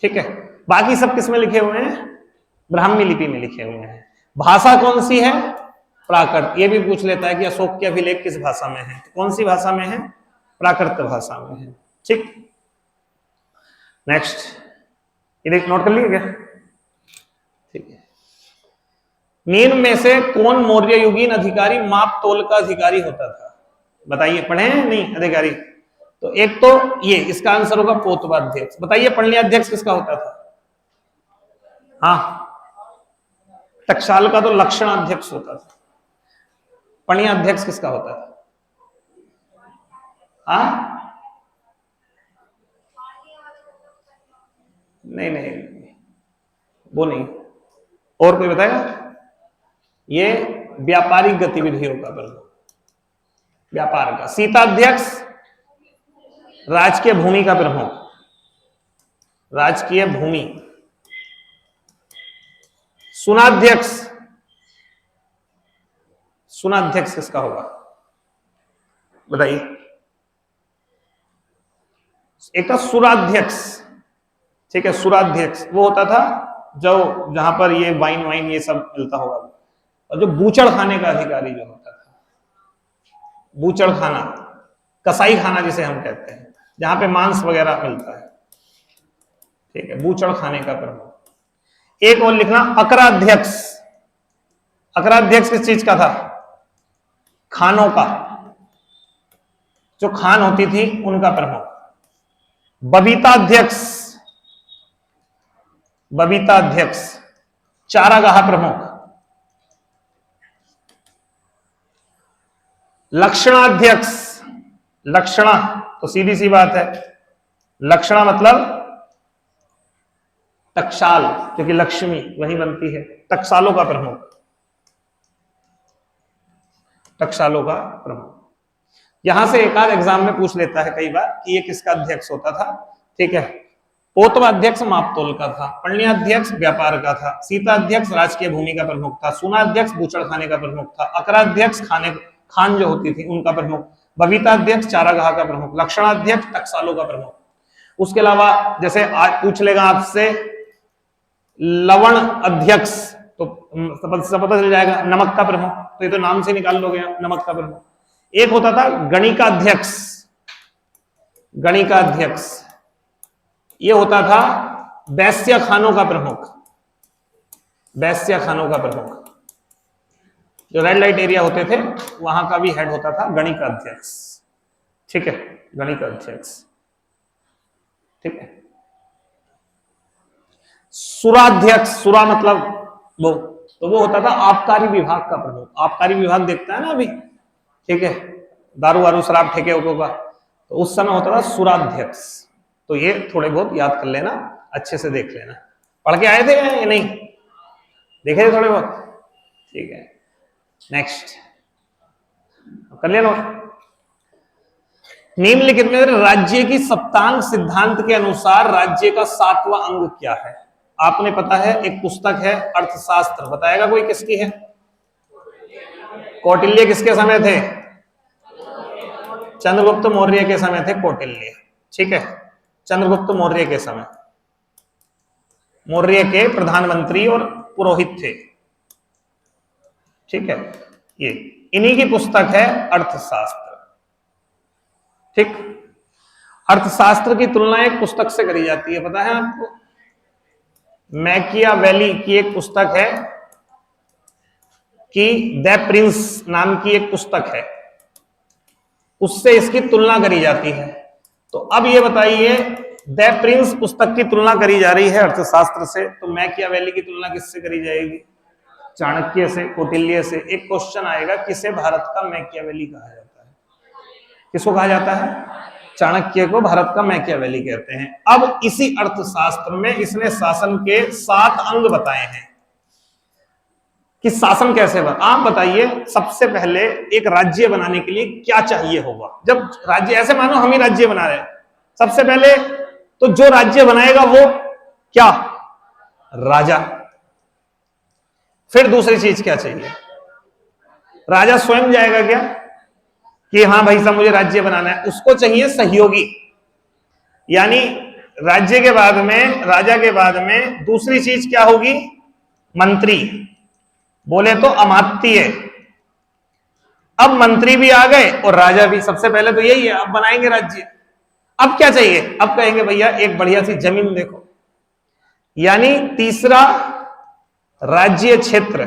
ठीक है। बाकी सब किस में लिखे हुए हैं? ब्राह्मी लिपि में लिखे हुए हैं। भाषा कौन सी है? प्राकृत। ये भी पूछ लेता है कि अशोक के अभिलेख किस भाषा में है, तो कौन सी भाषा में है? प्राकृत भाषा में है, ठीक। नेक्स्ट, ये नोट कर लिए क्या? ठीक है। निम्न में से कौन मौर्य युगीन अधिकारी माप तोल का अधिकारी होता था? बताइए, पढ़े हैं नहीं अधिकारी? तो एक तो ये, इसका आंसर होगा पोतवाध्यक्ष। बताइए पण्याध्यक्ष किसका होता था? हाँ, टकसाल का तो लक्षणाध्यक्ष होता था। पण्याध्यक्ष किसका होता था? हाँ, नहीं नहीं, वो नहीं। और कोई बताएगा? ये व्यापारिक गतिविधियों का प्रमुख, व्यापार का। सीताध्यक्ष राजकीय भूमि का प्रमुख, राजकीय भूमि। सुनाध्यक्ष, सुनाध्यक्ष किसका होगा? बताइए। एक था सुराध्यक्ष, ठीक है, सुराध्यक्ष वो होता था जो जहां पर ये वाइन वाइन ये सब मिलता होगा, और जो बूचड़ खाने का अधिकारी जो होता था, बूचड़ खाना, कसाई खाना जिसे हम कहते हैं, जहां पे मांस वगैरह मिलता है, ठीक है, बूचड़ खाने का प्रमुख। एक और लिखना अकराध्यक्ष। अकराध्यक्ष किस चीज का था? खानों का, जो खान होती थी उनका प्रमुख। बबीताध्यक्ष, बबीताध्यक्ष चारागाह प्रमुख। लक्षणाध्यक्ष, लक्षणा तो सीधी सी बात है, लक्षणा मतलब टकसाल, क्योंकि लक्ष्मी वही बनती है, टकसालों का प्रमुख, टकसालों का प्रमुख। यहां से एक आध एग्जाम में पूछ लेता है कई बार कि ये किसका अध्यक्ष होता था, ठीक है। पोतवाध्यक्ष मापतोल का था, पण्याध्यक्ष व्यापार का था, सीताध्यक्ष राजकीय भूमि का प्रमुख था, सुनाध्यक्ष बूचड़ खाने का प्रमुख था, अकराध्यक्ष खान जो होती थी उनका प्रमुख, बबीताध्यक्ष चारागाह का प्रमुख, लक्षणाध्यक्ष टकसालों का प्रमुख। उसके अलावा जैसे आज पूछ लेगा आपसे लवण अध्यक्ष, तो पता चल जाएगा नमक का प्रमुख, तो ये तो नाम से निकाल लोगे नमक का प्रमुख। एक होता था गणिकाध्यक्ष, गणिकाध्यक्ष ये होता था वैश्य खानों का प्रमुख, वैश्य खानों का प्रमुख। जो रेड लाइट एरिया होते थे वहां का भी हेड होता था गणिकाध्यक्ष, ठीक है, गणिकाध्यक्ष, ठीक है। सुराध्यक्ष, सुरा मतलब वो, तो वो होता था आबकारी विभाग का प्रमुख। आबकारी विभाग देखता है ना अभी, ठीक है, दारू वारू शराब ठेके का, तो उस समय होता था सुराध्यक्ष। तो ये थोड़े बहुत याद कर लेना, अच्छे से देख लेना। पढ़ के आए थे या नहीं? देखे थे थोड़े बहुत, ठीक है। नेक्स्ट कर लिया नोट। निम्नलिखित में राज्य की सप्तांग सिद्धांत के अनुसार राज्य का 7वां अंग क्या है? आपने पता है एक पुस्तक है अर्थशास्त्र, बताएगा कोई किसकी है? कौटिल्य किसके समय थे? चंद्रगुप्त मौर्य के समय थे कौटिल्य, ठीक है, चंद्रगुप्त मौर्य के समय, मौर्य के प्रधानमंत्री और पुरोहित थे, ठीक है। ये इन्हीं की पुस्तक है अर्थशास्त्र, ठीक। अर्थशास्त्र की तुलना एक पुस्तक से करी जाती है, पता है आपको? मैकियावेली की एक पुस्तक है कि द प्रिंस नाम की एक पुस्तक है, उससे इसकी तुलना करी जाती है। तो अब ये बताइए, द प्रिंस पुस्तक की तुलना करी जा रही है अर्थशास्त्र से, तो मैकियावेली की तुलना किससे करी जाएगी? चाणक्य से, कौटिल्य से। एक क्वेश्चन आएगा, किसे भारत का मैकियावेली कहा जाता है? किसको कहा जाता है? चाणक्य को भारत का मैकियावेली कहते हैं। अब इसी अर्थशास्त्र में इसने शासन के 7 अंग बताए हैं कि शासन कैसे बना। आप बताइए, सबसे पहले एक राज्य बनाने के लिए क्या चाहिए होगा? जब राज्य, ऐसे मानो हम ही राज्य बना रहे हैं, सबसे पहले तो जो राज्य बनाएगा वो क्या? राजा। फिर दूसरी चीज क्या चाहिए? राजा स्वयं जाएगा क्या कि हाँ भाई साहब मुझे राज्य बनाना है? उसको चाहिए सहयोगी, यानी राज्य के बाद में, राजा के बाद में दूसरी चीज क्या होगी? मंत्री, बोले तो अमात्य। अब मंत्री भी आ गए और राजा भी। सबसे पहले तो यही है, अब बनाएंगे राज्य। अब क्या चाहिए? अब कहेंगे भैया एक बढ़िया सी जमीन देखो, यानी तीसरा राज्य क्षेत्र,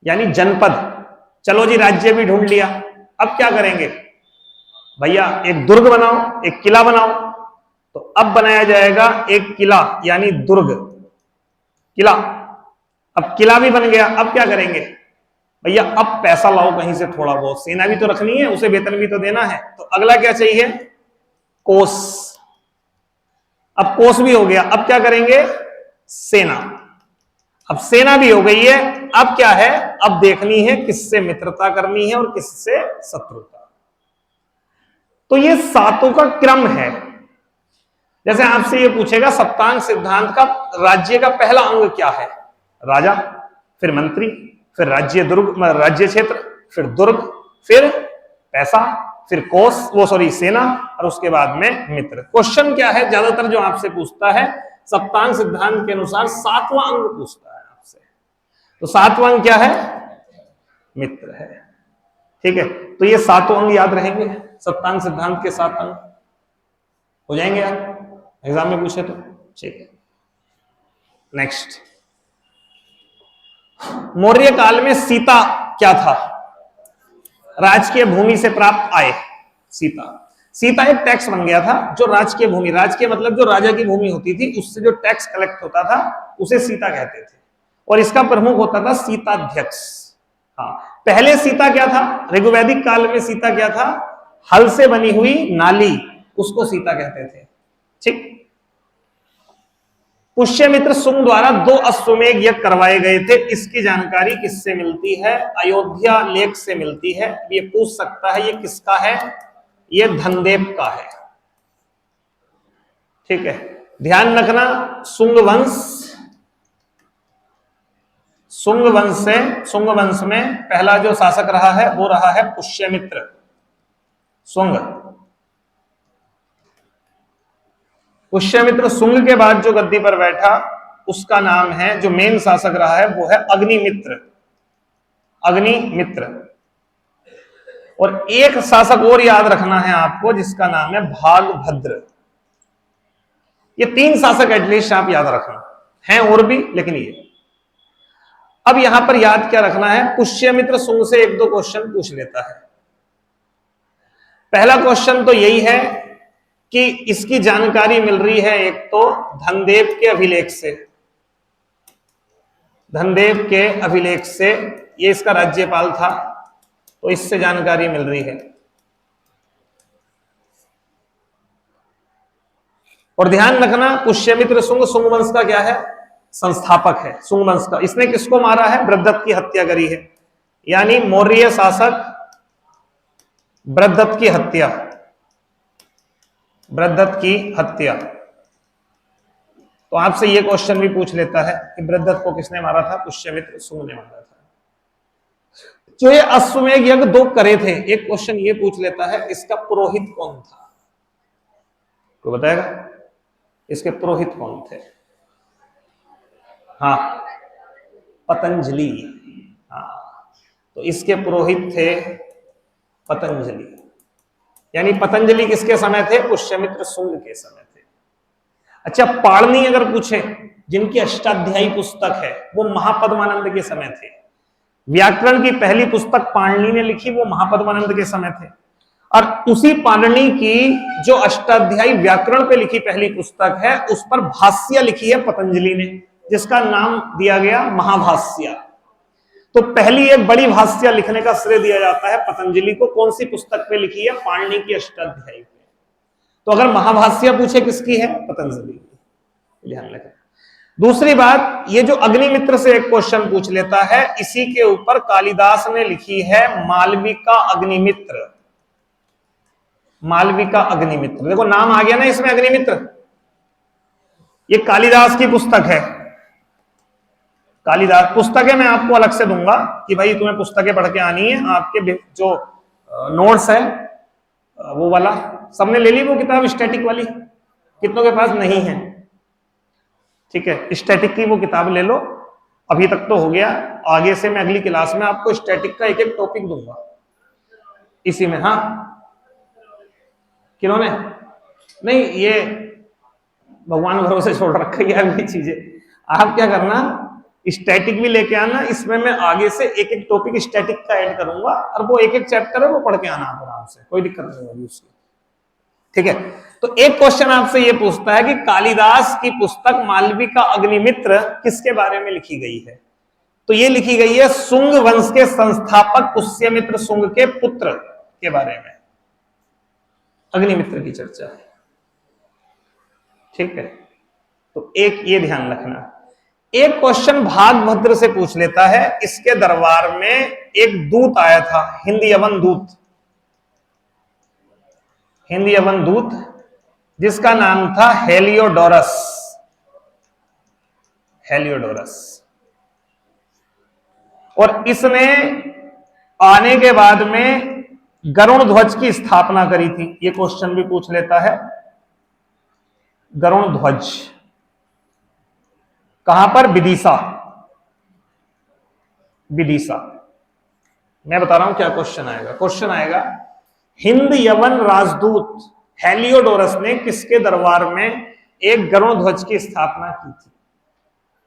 यानी जनपद। चलो जी राज्य भी ढूंढ लिया, अब क्या करेंगे? भैया एक दुर्ग बनाओ, एक किला बनाओ। तो अब बनाया जाएगा एक किला, यानी दुर्ग, किला। अब किला भी बन गया, अब क्या करेंगे? भैया अब पैसा लाओ कहीं से थोड़ा बहुत, सेना भी तो रखनी है, उसे वेतन भी तो देना है। तो अगला क्या चाहिए? कोष। अब कोष भी हो गया, अब क्या करेंगे? सेना। अब सेना भी हो गई है, अब क्या है? अब देखनी है किससे मित्रता करनी है और किससे शत्रुता। तो ये 7 का क्रम है। जैसे आपसे ये पूछेगा सप्तांग सिद्धांत का राज्य का पहला अंग क्या है? राजा, फिर मंत्री, फिर राज्य क्षेत्र, फिर दुर्ग, फिर पैसा, फिर सेना, और उसके बाद में मित्र। क्वेश्चन क्या है, ज्यादातर जो आपसे पूछता है सप्तांग सिद्धांत के अनुसार 7वां अंग पूछता है आपसे। तो 7वां अंग क्या है, मित्र है। ठीक है, तो ये 7 अंग याद रहेंगे, सप्तांग सिद्धांत के 7 अंग हो जाएंगे यार, एग्जाम में पूछे तो। ठीक है, नेक्स्ट, मौर्य काल में सीता क्या था, राजकीय भूमि से प्राप्त आय। सीता एक टैक्स बन गया था, जो राजकीय भूमि, राजकीय मतलब जो राजा की भूमि होती थी, उससे जो टैक्स कलेक्ट होता था उसे सीता कहते थे, और इसका प्रमुख होता था सीताध्यक्ष। हाँ, पहले सीता क्या था, ऋग्वैदिक काल में सीता क्या था, हल से बनी हुई नाली, उसको सीता कहते थे। ठीक, पुष्यमित्र सुंग द्वारा 2 अश्वमेध यज्ञ करवाए गए थे, इसकी जानकारी किससे मिलती है, अयोध्या लेख से मिलती है। ये पूछ सकता है ये किसका है, ये धनदेव का है। ठीक है, ध्यान रखना, सुंग वंश में पहला जो शासक रहा है वो रहा है पुष्यमित्र सुंग। पुष्यमित्र सुंग के बाद जो गद्दी पर बैठा उसका नाम है, जो मेन शासक रहा है वो है अग्निमित्र। और एक शासक और याद रखना है आपको, जिसका नाम है भागभद्र। ये 3 शासक एटलीस्ट आप याद रखना, हैं और भी लेकिन ये। अब यहां पर याद क्या रखना है, पुष्यमित्र सुंग से 1-2 क्वेश्चन पूछ लेता है। पहला क्वेश्चन तो यही है कि इसकी जानकारी मिल रही है एक तो धनदेव के अभिलेख से, ये इसका राज्यपाल था, तो इससे जानकारी मिल रही है। और ध्यान रखना, पुष्यमित्र सुंग वंश का क्या है, संस्थापक है सुंग वंश का। इसने किसको मारा है, बृहदत्त की हत्या करी है, यानी मौर्य शासक बृहदत्त की हत्या। तो आपसे यह क्वेश्चन भी पूछ लेता है कि बृहदत्त को किसने मारा था, पुष्यमित्र सुंग ने मारा था। जो ये अश्वमेध यज्ञ 2 करे थे, एक क्वेश्चन ये पूछ लेता है इसका पुरोहित कौन था, कोई बताएगा इसके पुरोहित कौन थे। हाँ, पतंजलि। हाँ, तो इसके पुरोहित थे पतंजलि, यानी पतंजलि किसके समय थे, पुष्यमित्र सुंग के समय थे। अच्छा, पाणिनि अगर पूछे, जिनकी अष्टाध्यायी पुस्तक है, वो महापद्मानंद के समय थे। व्याकरण की पहली पुस्तक पाणिनि ने लिखी, वो महापद्मानंद के समय थे। और उसी पाणिनि की जो अष्टाध्यायी व्याकरण पे लिखी पहली पुस्तक है, उस पर भाष्य लिखी है पतंजलि ने, जिसका नाम दिया गया महाभाष्य। तो पहली एक बड़ी भाष्य लिखने का श्रेय दिया जाता है पतंजलि को। कौन सी पुस्तक पे लिखी है, पाणिनि की अष्टाध्यायी पे। तो अगर महाभाष्य पूछे किसकी है, पतंजलि की, ध्यान रखें। दूसरी बात, ये जो अग्निमित्र से एक क्वेश्चन पूछ लेता है, इसी के ऊपर कालिदास ने लिखी है मालविका अग्निमित्र। देखो नाम आ गया ना इसमें, अग्निमित्र। ये कालिदास की पुस्तक है। कालिदास पुस्तकें मैं आपको अलग से दूंगा कि भाई तुम्हें पुस्तकें पढ़ के आनी है। आपके जो नोट्स है वो वाला सबने ले ली, वो किताब स्टैटिक वाली, कितनों के पास नहीं है। ठीक है, स्टैटिक की वो किताब ले लो। अभी तक तो हो गया, आगे से मैं अगली क्लास में आपको स्टैटिक का एक टॉपिक दूंगा इसी में। हाँ, किन्होंने नहीं, ये भगवान भरोसे छोड़ रखा है अभी चीजें। आप क्या करना, स्टैटिक भी लेके आना, इसमें मैं आगे से एक टॉपिक स्टैटिक का ऐड करूंगा, और वो एक चैप्टर है, वो पढ़ के आना आराम से, कोई दिक्कत नहीं होगी उसकी। ठीक है, तो एक क्वेश्चन आपसे ये पूछता है कि कालिदास की पुस्तक मालविका अग्निमित्र किसके बारे में लिखी गई है। तो ये लिखी गई है सुंग वंश के संस्थापक पुष्यमित्र सुंग के पुत्र के बारे में अग्निमित्र की चर्चा है। ठीक है, तो एक ये ध्यान रखना। एक क्वेश्चन भागभद्र से पूछ लेता है, इसके दरबार में एक दूत आया था, हिंदी यवन दूत, जिसका नाम था हेलियोडोरस। और इसने आने के बाद में गरुड़ ध्वज की स्थापना करी थी? ये क्वेश्चन भी पूछ लेता है। गरुड़ ध्वज कहां पर? विदिशा। विदिशा। मैं बता रहा हूं क्या क्वेश्चन आएगा। क्वेश्चन आएगा, हिंद यवन राजदूत हेलियोडोरस ने किसके दरबार में एक गरुड़ ध्वज की स्थापना की थी?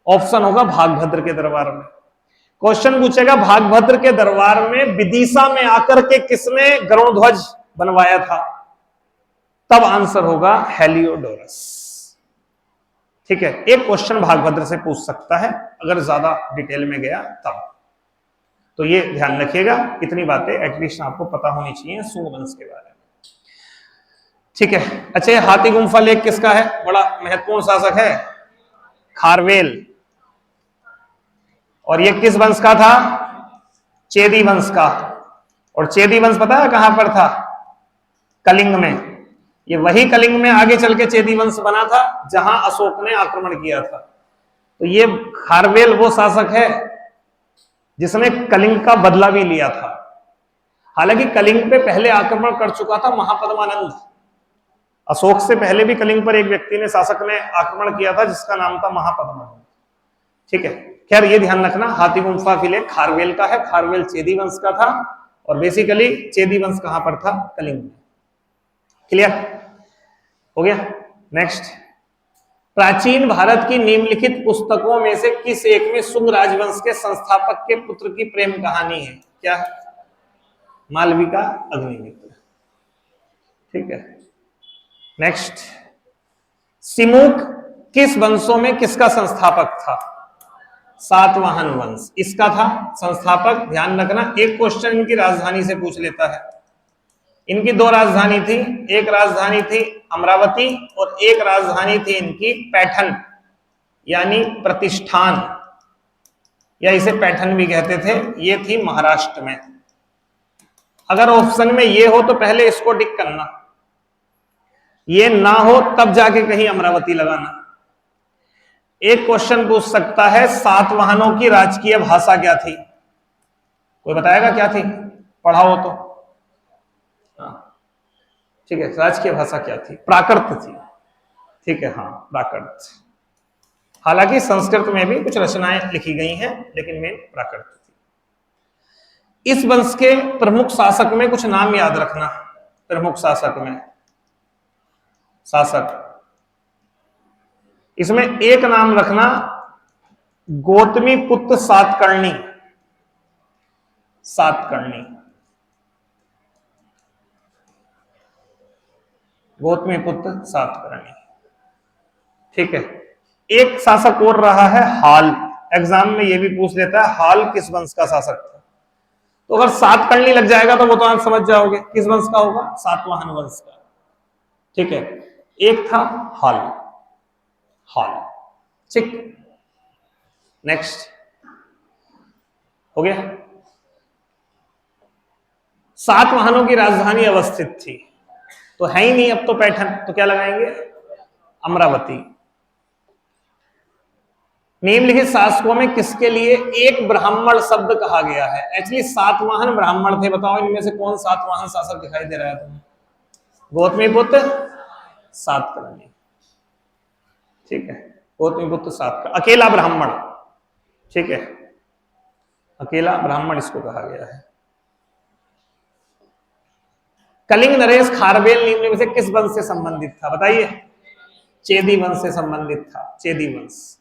ऑप्शन होगा भागभद्र के दरबार में। क्वेश्चन पूछेगा भागभद्र के दरबार में विदिशा में आकर के किसने गरुड़ ध्वज बनवाया था? तब आंसर होगा हेलियोडोरस। ठीक है, एक क्वेश्चन भागभद्र से पूछ सकता है अगर ज्यादा डिटेल में गया तब। तो ये ध्यान रखिएगा, इतनी बातें एटलीस्ट आपको पता होनी चाहिए शुंग वंश के बारे में। ठीक है, अच्छा, ये हाथी गुम्फा लेक किसका है? बड़ा महत्वपूर्ण शासक है, खारवेल। और ये किस वंश का था? चेदी वंश का। और चेदी वंश पता है कहां पर था? कलिंग में। ये वही कलिंग में आगे चल के चेदी वंश बना था जहां अशोक ने आक्रमण किया था। तो ये खारवेल वो शासक है जिसने कलिंग का बदला भी लिया था। हालांकि कलिंग पे पहले आक्रमण कर चुका था महापद्मानंद। अशोक से पहले भी कलिंग पर एक व्यक्ति ने, शासक ने आक्रमण किया था जिसका नाम था महापद्मानंद। ठीक है, खैर ये ध्यान रखना, हाथी गुम्फा विलेय खारवेल का है। खारवेल चेदी वंश का था और बेसिकली चेदी वंश कहां पर था? कलिंग में। क्लियर हो गया? नेक्स्ट, प्राचीन भारत की निम्नलिखित पुस्तकों में से किस एक में शुंग राजवंश के संस्थापक के पुत्र की प्रेम कहानी है? क्या? मालविका अग्निमित्र। ठीक है, नेक्स्ट, सिमुक किस वंशों में किसका संस्थापक था? सातवाहन वंश इसका था संस्थापक। ध्यान रखना, एक क्वेश्चन इनकी राजधानी से पूछ लेता है। इनकी दो राजधानी थी, एक राजधानी थी अमरावती और एक राजधानी थी इनकी पैठन यानी प्रतिष्ठान, या इसे पैठन भी कहते थे। ये थी महाराष्ट्र में। अगर ऑप्शन में ये हो तो पहले इसको टिक करना, ये ना हो तब जाके कहीं अमरावती लगाना। एक क्वेश्चन पूछ सकता है, सातवाहनों की राजकीय भाषा क्या थी? कोई बताएगा क्या थी? पढ़ा हो तो। ठीक है, राजकीय भाषा क्या थी? प्राकृत थी। ठीक है, हाँ प्राकृत। हालांकि संस्कृत में भी कुछ रचनाएं लिखी गई हैं लेकिन मेन प्राकृत थी। इस वंश के प्रमुख शासक में कुछ नाम याद रखना। प्रमुख शासक में शासक, इसमें एक नाम रखना, गौतमी पुत्र सातकर्णी। सातकर्णी, गौतमी पुत्र सातकर्णी। ठीक है, एक शासक और रहा है हाल। एग्जाम में यह भी पूछ लेता है हाल किस वंश का शासक था। तो अगर सातकर्णी लग जाएगा तो वो तो आप समझ जाओगे किस वंश का होगा? सातवाहन वंश का। ठीक है, एक था हाल। हाल, ठीक। नेक्स्ट हो गया। सातवाहनों की राजधानी अवस्थित थी, तो है ही नहीं अब तो पैठन, तो क्या लगाएंगे? अमरावती। निम्नलिखित शासकों में किसके लिए एक ब्राह्मण शब्द कहा गया है? एक्चुअली सातवाहन ब्राह्मण थे। बताओ इनमें से कौन सातवाहन शासक दिखाई दे रहा है तुम्हें? गौतमीपुत्र सातकर्णी। ठीक है, गौतमीपुत्र सातकर्णी अकेला ब्राह्मण। ठीक है, अकेला ब्राह्मण इसको कहा गया है। कलिंग नरेश खारवेल निम्न में से किस वंश से संबंधित था? बताइए। चेदी वंश से संबंधित था, चेदी वंश।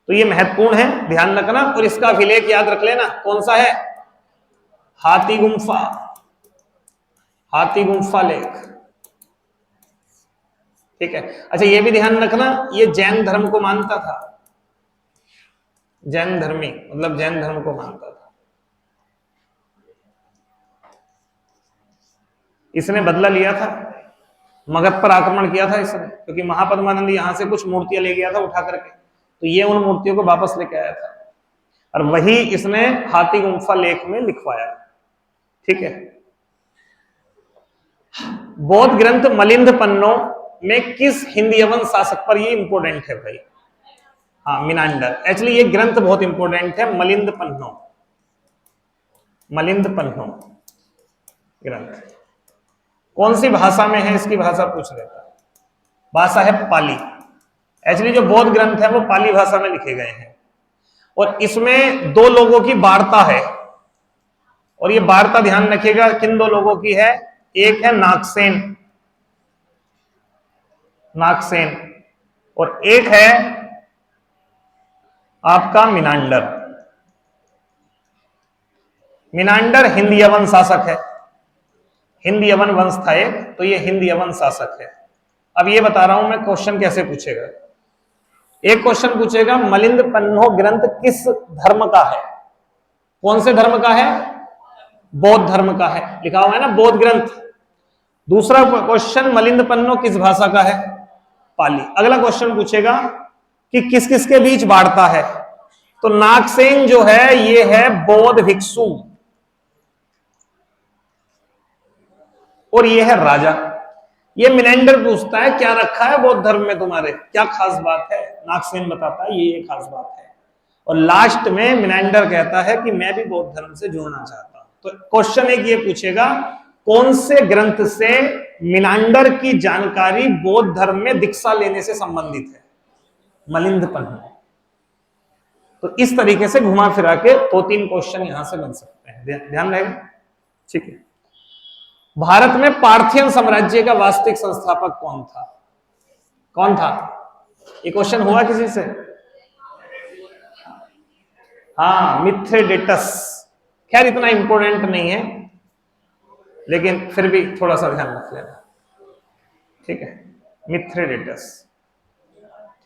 तो ये महत्वपूर्ण है, ध्यान रखना। और इसका अभिलेख याद रख लेना, कौन सा है? हाथी गुम्फा। हाथी गुम्फा लेख। ठीक है, अच्छा ये भी ध्यान रखना, ये जैन धर्म को मानता था। जैन धर्मी मतलब जैन धर्म को मानता था। इसने बदला लिया था, मगध पर आक्रमण किया था इसने, क्योंकि महापद्मानंद यहां से कुछ मूर्तियां ले गया था उठा करके, तो ये उन मूर्तियों को वापस लेके आया था और वही इसने हाथी गुम्फा लेख में लिखवाया। ठीक है, बौद्ध ग्रंथ मलिंद पन्नों में किस हिंद यवन शासक पर? ये इंपोर्टेंट है भाई। हाँ, मिनांडर। एक्चुअली ये ग्रंथ बहुत इंपोर्टेंट है, मलिंद पन्नों। मलिंद पन्नों ग्रंथ। कौन सी भाषा में है, इसकी भाषा पूछ लेता है। भाषा है पाली। एक्चुअली जो बौद्ध ग्रंथ है वो पाली भाषा में लिखे गए हैं, और इसमें दो लोगों की वार्ता है, और ये वार्ता ध्यान रखिएगा किन दो लोगों की है। एक है नागसेन, नागसेन, और एक है आपका मिनांडर। मिनांडर हिंद यवन शासक है, हिंद यवन वंश था एक, तो ये हिंद यवन शासक है। अब ये बता रहा हूं मैं क्वेश्चन कैसे पूछेगा। एक क्वेश्चन पूछेगा मलिंद पन्नो ग्रंथ किस धर्म का है। कौन से धर्म का है? बौद्ध धर्म का है, लिखा हुआ है ना बौद्ध ग्रंथ। दूसरा क्वेश्चन मलिंद पन्नो किस भाषा का है? पाली। अगला क्वेश्चन पूछेगा कि किस किस के बीच वार्ता है, तो नागसेन जो है ये है बौद्ध भिक्षु, और ये है राजा। ये मिनेंडर पूछता है क्या रखा है बौद्ध धर्म में तुम्हारे, क्या खास बात है? नागसेन बताता है ये खास बात है, और लास्ट में मिनेंडर कहता है कि मैं भी बौद्ध धर्म से जुड़ना चाहता हूं। तो क्वेश्चन एक ये पूछेगा कौन से ग्रंथ से मिनांडर की जानकारी बौद्ध धर्म में दीक्षा लेने से संबंधित है? मलिंद पन्नो। तो इस तरीके से घुमा फिरा के दो तीन क्वेश्चन यहां से बन सकते हैं, ध्यान रहेगा। ठीक है। भारत में पार्थियन साम्राज्य का वास्तविक संस्थापक कौन था? कौन था? ये क्वेश्चन हुआ किसी से? हाँ, मिथ्रेडेटस। खैर इतना इंपॉर्टेंट नहीं है, लेकिन फिर भी थोड़ा सा ध्यान रख लेना। ठीक है, मिथ्रेडेटस।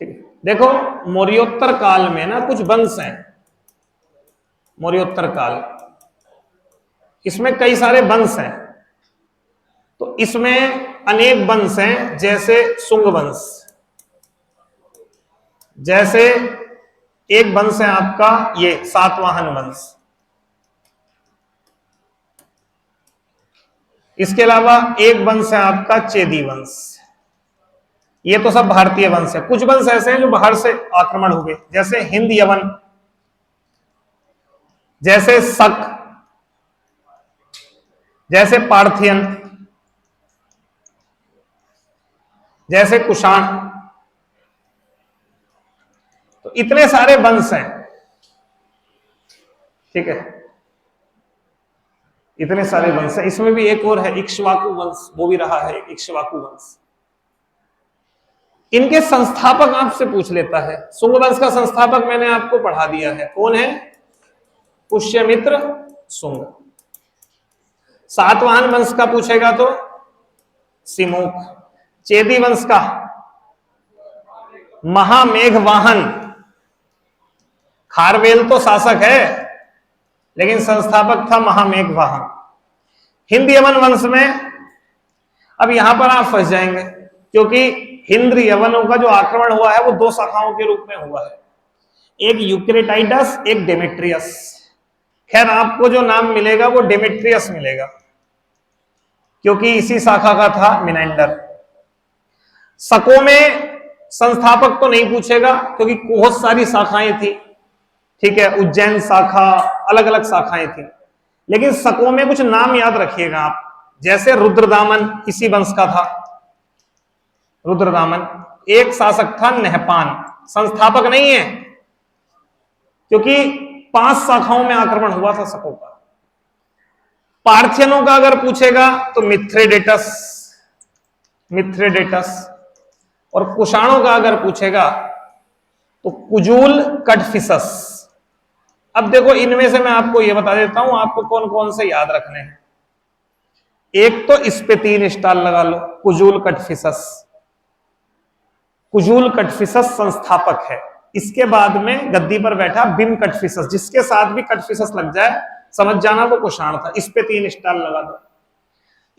ठीक है। देखो मौर्योत्तर काल में ना कुछ वंश हैं, मौर्योत्तर काल, इसमें कई सारे वंश हैं। तो इसमें अनेक वंश हैं, जैसे सुंग वंश, जैसे एक वंश है आपका ये सातवाहन वंश, इसके अलावा एक वंश है आपका चेदी वंश। ये तो सब भारतीय वंश है। कुछ वंश ऐसे हैं जो बाहर से आक्रमण हो गए, जैसे हिंद यवन, जैसे शक, जैसे पार्थियन, जैसे कुषाण। तो इतने सारे वंश हैं। ठीक है, इतने सारे वंश हैं। इसमें भी एक और है इक्ष्वाकु वंश, वो भी रहा है इक्ष्वाकु वंश। इनके संस्थापक आपसे पूछ लेता है। सुंग वंश का संस्थापक मैंने आपको पढ़ा दिया है, कौन है? पुष्यमित्र सुंग। सातवाहन वंश का पूछेगा तो सिमुख। चेदी वंश का महामेघवाहन। खारवेल तो शासक है, लेकिन संस्थापक था महामेघवाहन। हिंद यवन वंश में, अब यहां पर आप फंस जाएंगे, क्योंकि हिंद यवनों का जो आक्रमण हुआ है वो दो शाखाओं के रूप में हुआ है, एक यूक्रेटाइडस, एक डेमेट्रियस। खैर आपको जो नाम मिलेगा वो डेमेट्रियस मिलेगा, क्योंकि इसी शाखा का था मिनेंडर। शकों में संस्थापक तो नहीं पूछेगा, क्योंकि बहुत सारी शाखाएं थी। ठीक है, उज्जैन शाखा, अलग अलग शाखाएं थी। लेकिन शकों में कुछ नाम याद रखिएगा आप, जैसे रुद्रदामन इसी वंश का था। रुद्रदामन। एक शासक था नहपान, संस्थापक नहीं है, क्योंकि 5 शाखाओं में आक्रमण हुआ था शकों का। पार्थियनों का अगर पूछेगा तो मिथ्रेडेटस, मिथ्रेडेटस। और कुषाणों का अगर पूछेगा तो कुजूल कटफिसस। अब देखो इनमें से मैं आपको यह बता देता हूं आपको कौन कौन से याद रखने हैं। एक तो इस पे 3 स्टार लगा लो, कुजूल कटफिसस। कुजूल कटफिसस संस्थापक है। इसके बाद में गद्दी पर बैठा बिम कटफिसस, जिसके साथ भी कटफिसस लग जाए समझ जाना वो कुषाण था। इस पे 3 स्टार लगा दो,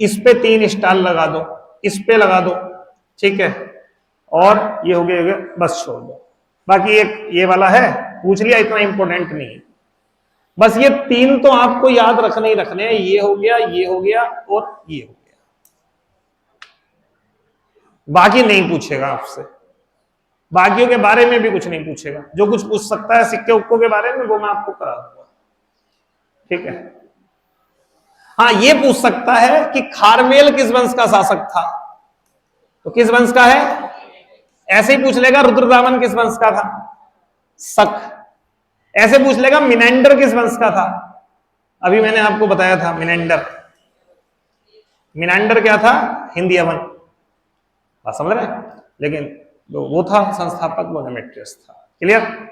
इस पे 3 स्टार लगा दो, इस पे लगा दो। ठीक है, और ये हो गया, बस छोड़ दो। बाकी एक ये वाला है, पूछ लिया, इतना इंपॉर्टेंट नहीं है। बस ये 3 तो आपको याद रखने ही रखने हैं। ये हो गया, ये हो गया, और ये हो गया। बाकी नहीं पूछेगा आपसे, बाकियों के बारे में भी कुछ नहीं पूछेगा। जो कुछ पूछ सकता है सिक्के उक्कों के बारे में वो मैं आपको करा दूंगा। ठीक है। हाँ, ये पूछ सकता है कि खारवेल किस वंश का शासक था, तो किस वंश का है, ऐसे ही पूछ लेगा रुद्रदामन किस वंश का था, शक। ऐसे पूछ लेगा मिनेंडर किस वंश का था, अभी मैंने आपको बताया था मिनेंडर। मिनेंडर क्या था, हिंदी यवन, बात समझ रहे हैं, लेकिन जो वो था संस्थापक वो डेमेट्रियस था। क्लियर।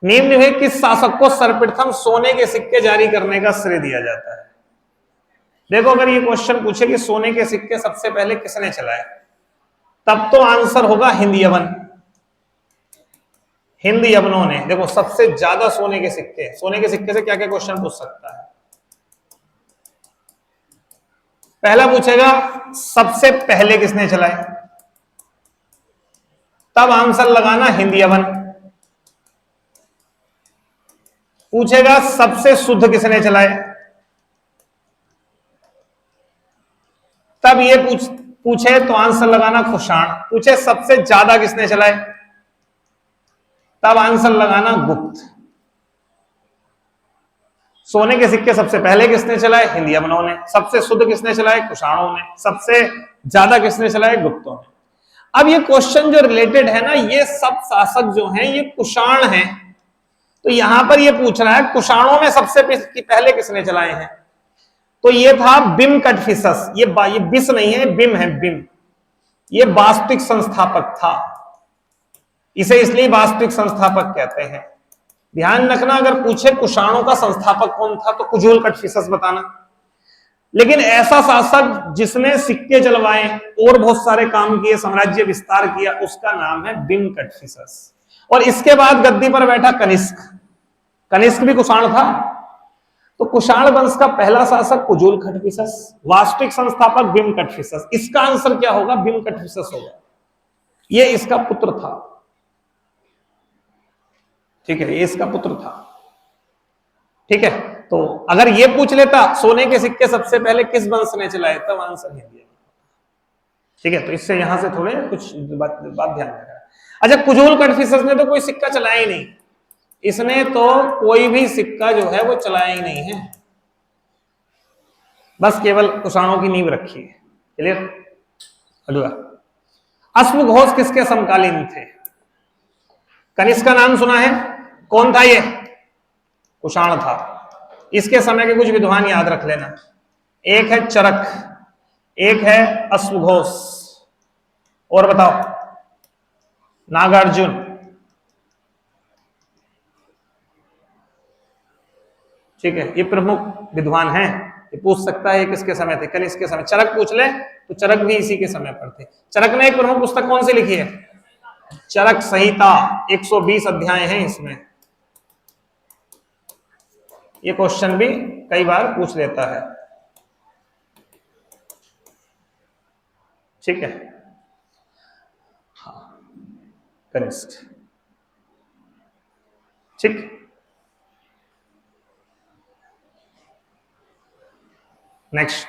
निम्न में किस शासक को सर्वप्रथम सोने के सिक्के जारी करने का श्रेय दिया जाता है। देखो, अगर ये क्वेश्चन पूछे कि सोने के सिक्के सबसे पहले किसने चलाए, तब तो आंसर होगा हिंद यवन। हिंद यवनों ने। देखो, सबसे ज्यादा सोने के सिक्के, सोने के सिक्के से क्या क्या क्वेश्चन पूछ सकता है। पहला पूछेगा सबसे पहले किसने चलाए, तब आंसर लगाना हिंद यवन। पूछेगा सबसे शुद्ध किसने चलाए, तब ये पूछे तो आंसर लगाना कुषाण। पूछे सबसे ज्यादा किसने चलाए, तब आंसर लगाना गुप्त। सोने के सिक्के सबसे पहले किसने चलाए, हिंद यवनों ने। सबसे शुद्ध किसने चलाए, कुषाणों ने। सबसे ज्यादा किसने चलाए, गुप्तों ने। अब ये क्वेश्चन जो रिलेटेड है ना, ये सब शासक जो हैं ये कुषाण हैं, तो यहां पर ये पूछ रहा है कुषाणों में सबसे पहले किसने चलाए हैं, तो ये था बिम कटफिसस। ये बिस नहीं है, बिम है, बिम। ये वास्तविक संस्थापक था, इसे इसलिए वास्तविक संस्थापक कहते हैं। ध्यान रखना, अगर पूछे कुषाणों का संस्थापक कौन था तो कुजूल कटफिसस बताना। लेकिन ऐसा शासक जिसने सिक्के चलवाए और बहुत सारे काम किए, साम्राज्य विस्तार किया, उसका नाम है बिम कटफिसस। और इसके बाद गद्दी पर बैठा कनिष्क। कनिष्क भी कुषाण था, तो कुषाण वंश का पहला शासक कुजूल कटफिसस, वास्तविक संस्थापक बिम कटफिसस। इसका आंसर क्या होगा, बिम कटफिसस होगा। ये इसका पुत्र था, ठीक है, ये इसका पुत्र था। ठीक है, तो अगर ये पूछ लेता सोने के सिक्के सबसे पहले किस वंश ने चलाए, तब आंसर हिंद यवन। ठीक है, तो इससे यहां से थोड़े कुछ बात ध्यान रखना। अच्छा, कुजूल कटफिसस ने तो कोई सिक्का चलाया ही नहीं, इसने तो कोई भी सिक्का जो है वो चलाया ही नहीं है, बस केवल कुषाणों की नींव रखी है। क्लियर। अगला, अश्वघोष किसके समकालीन थे। कनिष्क का नाम सुना है, कौन था ये, कुषाण था। इसके समय के कुछ विद्वान याद रख लेना, एक है चरक, एक है अश्वघोष, और बताओ, नागार्जुन। ठीक है, ये प्रमुख विद्वान हैं, ये पूछ सकता है ये किसके समय थे, कनिष्क के समय। चरक पूछ ले तो चरक भी इसी के समय पर थे। चरक ने एक प्रमुख पुस्तक कौन सी लिखी है, चरक संहिता। 120 अध्याय हैं इसमें। ये क्वेश्चन भी कई बार पूछ लेता है। ठीक है, हाँ, कनिष्क। ठीक, नेक्स्ट,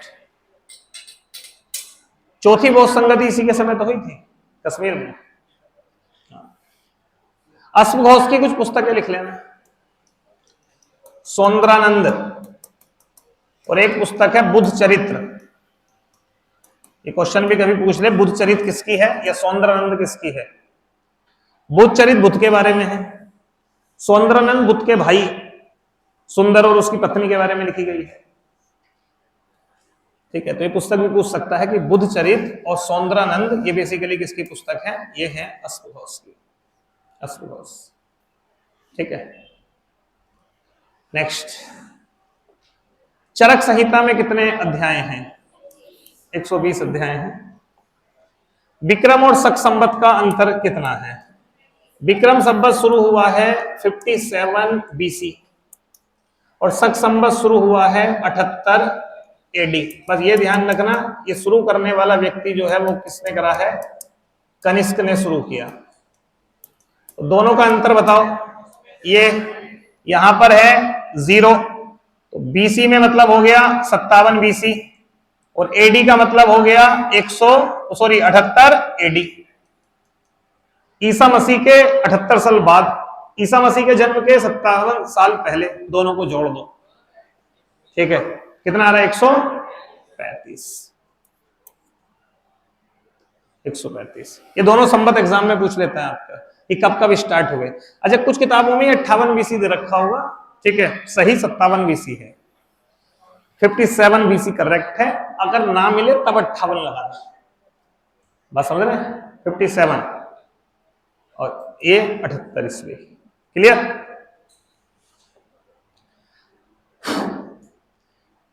चौथी बौद्ध संगति इसी के समय तो हुई थी कश्मीर में। अश्वघोष की कुछ पुस्तकें लिख लेना, सौंदरानंद, और एक पुस्तक है बुद्ध चरित्र। ये क्वेश्चन भी कभी पूछ ले, बुद्ध चरित्र किसकी है या सौंदरानंद किसकी है। बुद्ध चरित्र बुद्ध के बारे में है, सौंदरानंद बुद्ध के भाई सुंदर और उसकी पत्नी के बारे में लिखी गई है। ठीक है, तो ये पुस्तक भी पूछ सकता है कि बुद्ध चरित्र और सौंदरानंद ये बेसिकली किसकी पुस्तक है, ये है अश्वघोष की, अश्वघोष। ठीक है, नेक्स्ट, चरक संहिता में कितने अध्याय हैं, 120 अध्याय हैं। विक्रम और शक संवत का अंतर कितना है। विक्रम संवत शुरू हुआ है 57 BC और शक संवत शुरू हुआ है 78 AD। बस ये ध्यान रखना, ये शुरू करने वाला व्यक्ति जो है वो किसने करा है, कनिष्क ने शुरू किया। तो दोनों का अंतर बताओ। ये यहां पर है 0, तो BC में मतलब हो गया 57 BC, और AD का मतलब हो गया 78 AD। ईसा मसीह के 78 साल बाद, ईसा मसीह के जन्म के 57 साल पहले, दोनों को जोड़ दो ठीक है, कितना आ रहा है? 135। 135। ये दोनों संबत एग्जाम में पूछ लेता है आपका कि कब कब स्टार्ट हुए। अच्छा, कुछ किताबों में 58 बीसी दे रखा होगा, ठीक है, सही 57 बीसी है, 57 बीसी करेक्ट है। अगर ना मिले तब 58 लगाना, बस समझ रहे हैं? 57 और ये 78 ईस्वी। क्लियर?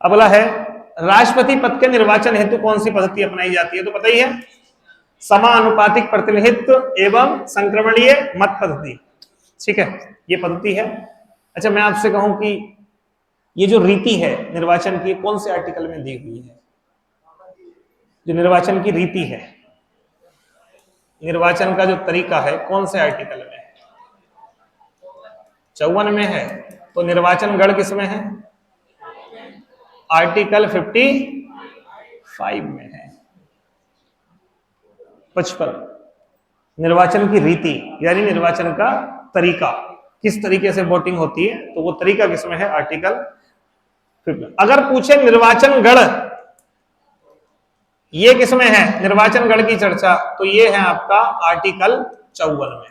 अगला है राष्ट्रपति पद के निर्वाचन हेतु कौन सी पद्धति अपनाई जाती है? तो पता ही है, समानुपातिक प्रतिनिधित्व एवं संक्रमणीय मत पद्धति। ठीक है, ये पद्धति है। अच्छा, मैं आपसे कहूं कि ये जो रीति है निर्वाचन की, कौन से आर्टिकल में दी हुई है? जो निर्वाचन की रीति है, निर्वाचन का जो तरीका है, कौन से आर्टिकल में है? 54 में है। तो निर्वाचन गढ़ किस में है? आर्टिकल 55 में है। 55 निर्वाचन की रीति यानी निर्वाचन का तरीका, किस तरीके से वोटिंग होती है, तो वो तरीका किसमें है? आर्टिकल 55। अगर पूछे निर्वाचन गढ़ ये किसमें है, निर्वाचन गढ़ की चर्चा, तो ये है आपका आर्टिकल 54 में।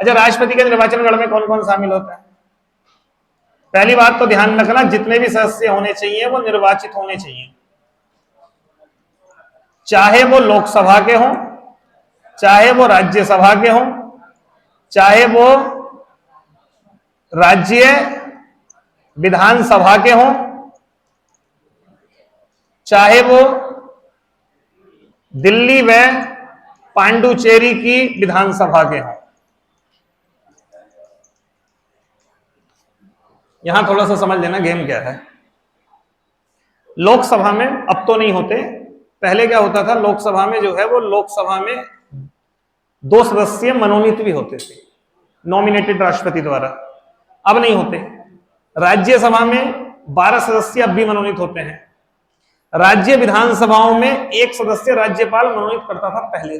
अच्छा, राष्ट्रपति के निर्वाचन गढ़ में कौन कौन शामिल होता है? पहली बात तो ध्यान रखना, जितने भी सदस्य होने चाहिए वो निर्वाचित होने चाहिए, चाहे वो लोकसभा के हों, चाहे वो राज्यसभा के हों, चाहे वो राज्य विधानसभा के हों, चाहे वो दिल्ली व पांडुचेरी की विधानसभा के हों। यहां थोड़ा सा समझ लेना गेम क्या है। लोकसभा में अब तो नहीं होते, पहले क्या होता था, लोकसभा में जो है वो लोकसभा में 2 सदस्य मनोनीत भी होते थे, नॉमिनेटेड राष्ट्रपति द्वारा। अब नहीं होते। राज्यसभा में 12 सदस्य अब भी मनोनीत होते हैं। राज्य विधानसभाओं में 1 सदस्य राज्यपाल मनोनीत करता था पहले।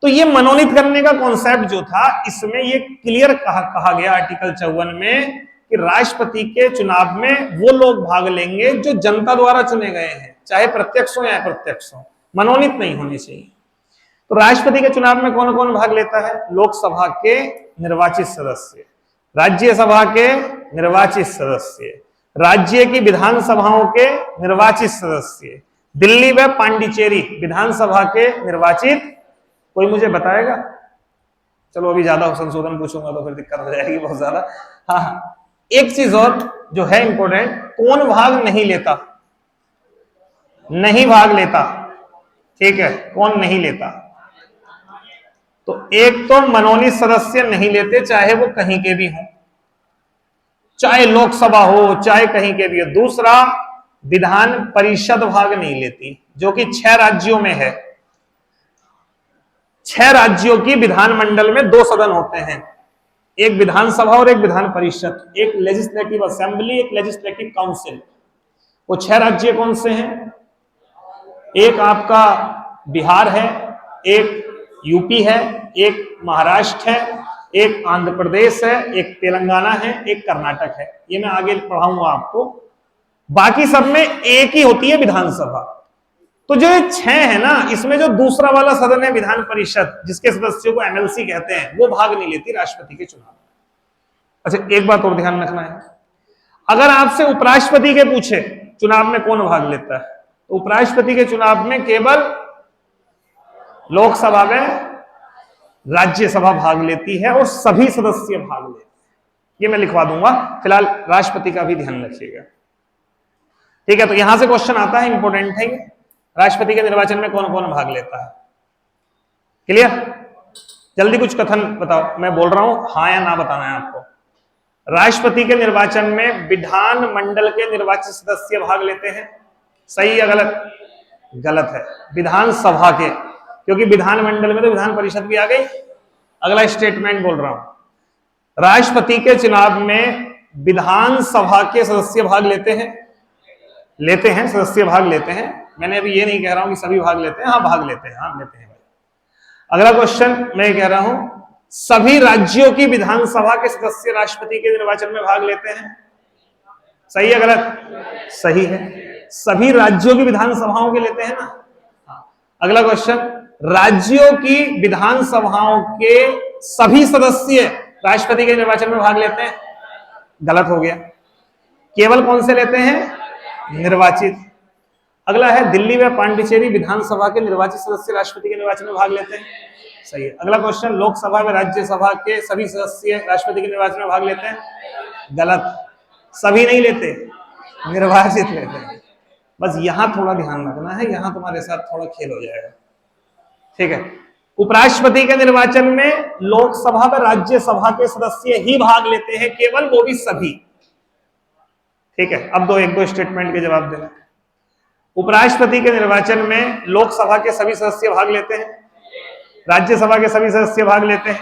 तो ये मनोनीत करने का कॉन्सेप्ट जो था, इसमें ये क्लियर कहा गया आर्टिकल 54 में कि राष्ट्रपति के चुनाव में वो लोग भाग लेंगे जो जनता द्वारा चुने गए हैं, चाहे प्रत्यक्ष हो या अप्रत्यक्ष हो, मनोनीत नहीं होने चाहिए। तो राष्ट्रपति के चुनाव में कौन कौन भाग लेता है? लोकसभा के निर्वाचित सदस्य, राज्यसभा के निर्वाचित सदस्य, राज्य की विधानसभाओं के निर्वाचित सदस्य, दिल्ली व पांडिचेरी विधानसभा के निर्वाचित। कोई मुझे बताएगा? चलो अभी ज्यादा संशोधन पूछूंगा तो फिर दिक्कत हो जाएगी बहुत ज्यादा। हाँ, एक चीज और जो है इंपॉर्टेंट, कौन भाग नहीं लेता? नहीं भाग लेता, ठीक है, कौन नहीं लेता? तो एक तो मनोनीत सदस्य नहीं लेते, चाहे वो कहीं के भी हों, चाहे लोकसभा हो चाहे कहीं के भी हो। दूसरा, विधान परिषद भाग नहीं लेती, जो कि 6 राज्यों में है। 6 राज्यों की विधानमंडल में 2 सदन होते हैं, एक विधानसभा और एक विधान परिषद, एक लेजिस्लेटिव असेंबली, एक लेजिस्लेटिव काउंसिल। वो 6 राज्य कौन से हैं? एक आपका बिहार है, एक यूपी है, एक महाराष्ट्र है, एक आंध्र प्रदेश है, एक तेलंगाना है, एक कर्नाटक है। ये मैं आगे पढ़ाऊंगा आपको। बाकी सब में एक ही होती है विधानसभा। तो जो ये 6 है ना, इसमें जो दूसरा वाला सदन है विधान परिषद, जिसके सदस्यों को एमएलसी कहते हैं, वो भाग नहीं लेती राष्ट्रपति के चुनाव में। अच्छा, एक बात और ध्यान रखना है, अगर आपसे उपराष्ट्रपति के पूछे चुनाव में कौन भाग लेता है, तो उपराष्ट्रपति के चुनाव में केवल लोकसभा में राज्यसभा भाग लेती है और सभी सदस्य भाग लेते हैं। ये मैं लिखवा दूंगा, फिलहाल राष्ट्रपति का भी ध्यान रखिएगा, ठीक है। तो यहां से क्वेश्चन आता है, इंपॉर्टेंट है ये, राष्ट्रपति के निर्वाचन में कौन कौन भाग लेता है। क्लियर? जल्दी कुछ कथन बताओ, मैं बोल रहा हूं, हाँ या ना बताना है आपको। राष्ट्रपति के निर्वाचन में विधान मंडल के निर्वाचित सदस्य भाग लेते हैं, सही या गलत? गलत है, विधानसभा के, क्योंकि विधानमंडल में तो विधान परिषद भी आ गई। अगला स्टेटमेंट बोल रहा हूं, राष्ट्रपति के चुनाव में विधानसभा के सदस्य भाग लेते हैं, सदस्य भाग लेते हैं। मैंने अभी ये नहीं कह रहा हूं कि सभी भाग लेते हैं, हाँ भाग लेते हैं, हाँ लेते हैं भाई। अगला क्वेश्चन मैं कह रहा हूं, सभी राज्यों की विधानसभा के सदस्य राष्ट्रपति के निर्वाचन में भाग लेते हैं, सही है गलत? सही है। सभी राज्यों की विधानसभाओं के लेते हैं ना। अगला क्वेश्चन, राज्यों की विधानसभाओं के सभी सदस्य राष्ट्रपति के निर्वाचन में भाग लेते हैं? गलत हो गया। केवल कौन से लेते हैं? निर्वाचित। अगला है, दिल्ली व पांडिचेरी विधानसभा के निर्वाचित सदस्य राष्ट्रपति के निर्वाचन में भाग लेते हैं? सही है। अगला क्वेश्चन, लोकसभा व राज्यसभा के सभी सदस्य राष्ट्रपति के निर्वाचन में भाग लेते हैं? गलत। सभी नहीं लेते, निर्वाचित लेते हैं। बस यहां थोड़ा ध्यान रखना है, यहां तुम्हारे साथ थोड़ा खेल हो जाएगा, ठीक है। उपराष्ट्रपति के निर्वाचन में लोकसभा व राज्यसभा के सदस्य ही भाग लेते हैं केवल, वो भी सभी, ठीक है। अब एक दो स्टेटमेंट के जवाब देना। उपराष्ट्रपति के निर्वाचन में लोकसभा के सभी सदस्य भाग लेते हैं, राज्यसभा के सभी सदस्य भाग लेते हैं।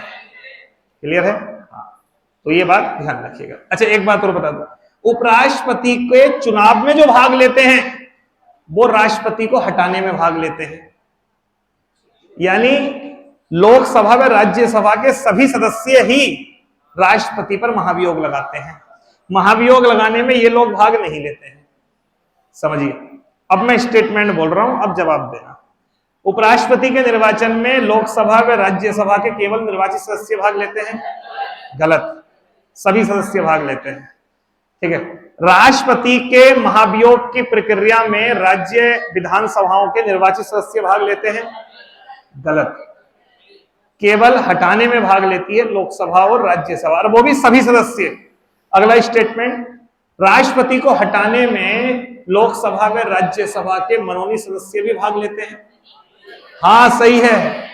क्लियर है? हाँ, तो ये बात ध्यान रखिएगा। अच्छा, एक बात और बता दो, उपराष्ट्रपति के चुनाव में जो भाग लेते हैं वो राष्ट्रपति को हटाने में भाग लेते हैं। यानी लोकसभा व राज्यसभा के सभी सदस्य ही राष्ट्रपति पर महाभियोग लगाते हैं। महाभियोग लगाने में ये लोग भाग नहीं लेते हैं। समझिए, अब मैं स्टेटमेंट बोल रहा हूं, अब जवाब देना। उपराष्ट्रपति के निर्वाचन में लोकसभा व राज्यसभा के केवल निर्वाचित सदस्य भाग लेते हैं? गलत। सभी सदस्य भाग लेते हैं, ठीक है। राष्ट्रपति के महाभियोग की प्रक्रिया में राज्य विधानसभाओं के निर्वाचित सदस्य भाग लेते हैं? गलत। केवल हटाने में भाग लेती है लोकसभा और राज्यसभा, और वो भी सभी सदस्य। अगला स्टेटमेंट, राष्ट्रपति को हटाने में लोकसभा व राज्यसभा के मनोनीत सदस्य भी भाग लेते हैं? हाँ, सही है।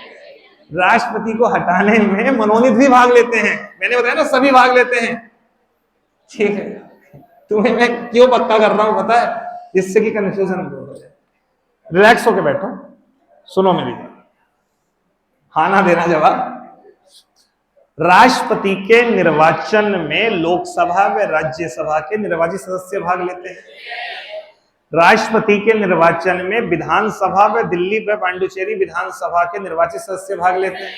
राष्ट्रपति को हटाने में मनोनीत भी भाग लेते हैं। मैंने बताया ना, सभी भाग लेते हैं, ठीक है। तुम्हें मैं क्यों पक्का कर रहा हूं पता है? जिससे कि कंफ्यूजन दूर हो जाए। रिलैक्स होके बैठो, सुनो मेरी बात, हाँ ना देना जवाब। राष्ट्रपति के निर्वाचन में लोकसभा व राज्यसभा के निर्वाचित सदस्य भाग लेते हैं। राष्ट्रपति के निर्वाचन में विधानसभा व दिल्ली व पांडिचेरी विधानसभा के निर्वाचित सदस्य भाग लेते हैं।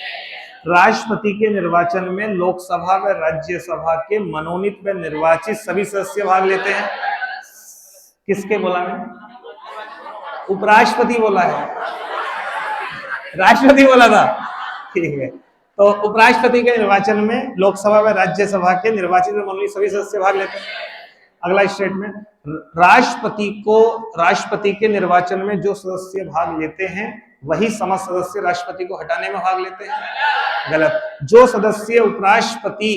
राष्ट्रपति के निर्वाचन में लोकसभा व राज्यसभा के मनोनीत व निर्वाचित सभी सदस्य भाग लेते हैं। किसके बोला मैंने? उपराष्ट्रपति बोला है, राष्ट्रपति बोला था, ठीक है। तो उपराष्ट्रपति के निर्वाचन में लोकसभा व राज्यसभा के निर्वाचित व मनोनीत सभी सदस्य भाग लेते हैं। अगला स्टेटमेंट, राष्ट्रपति के निर्वाचन में जो सदस्य भाग लेते हैं वही समस्त सदस्य राष्ट्रपति को हटाने में भाग लेते हैं? गलत। जो सदस्य उपराष्ट्रपति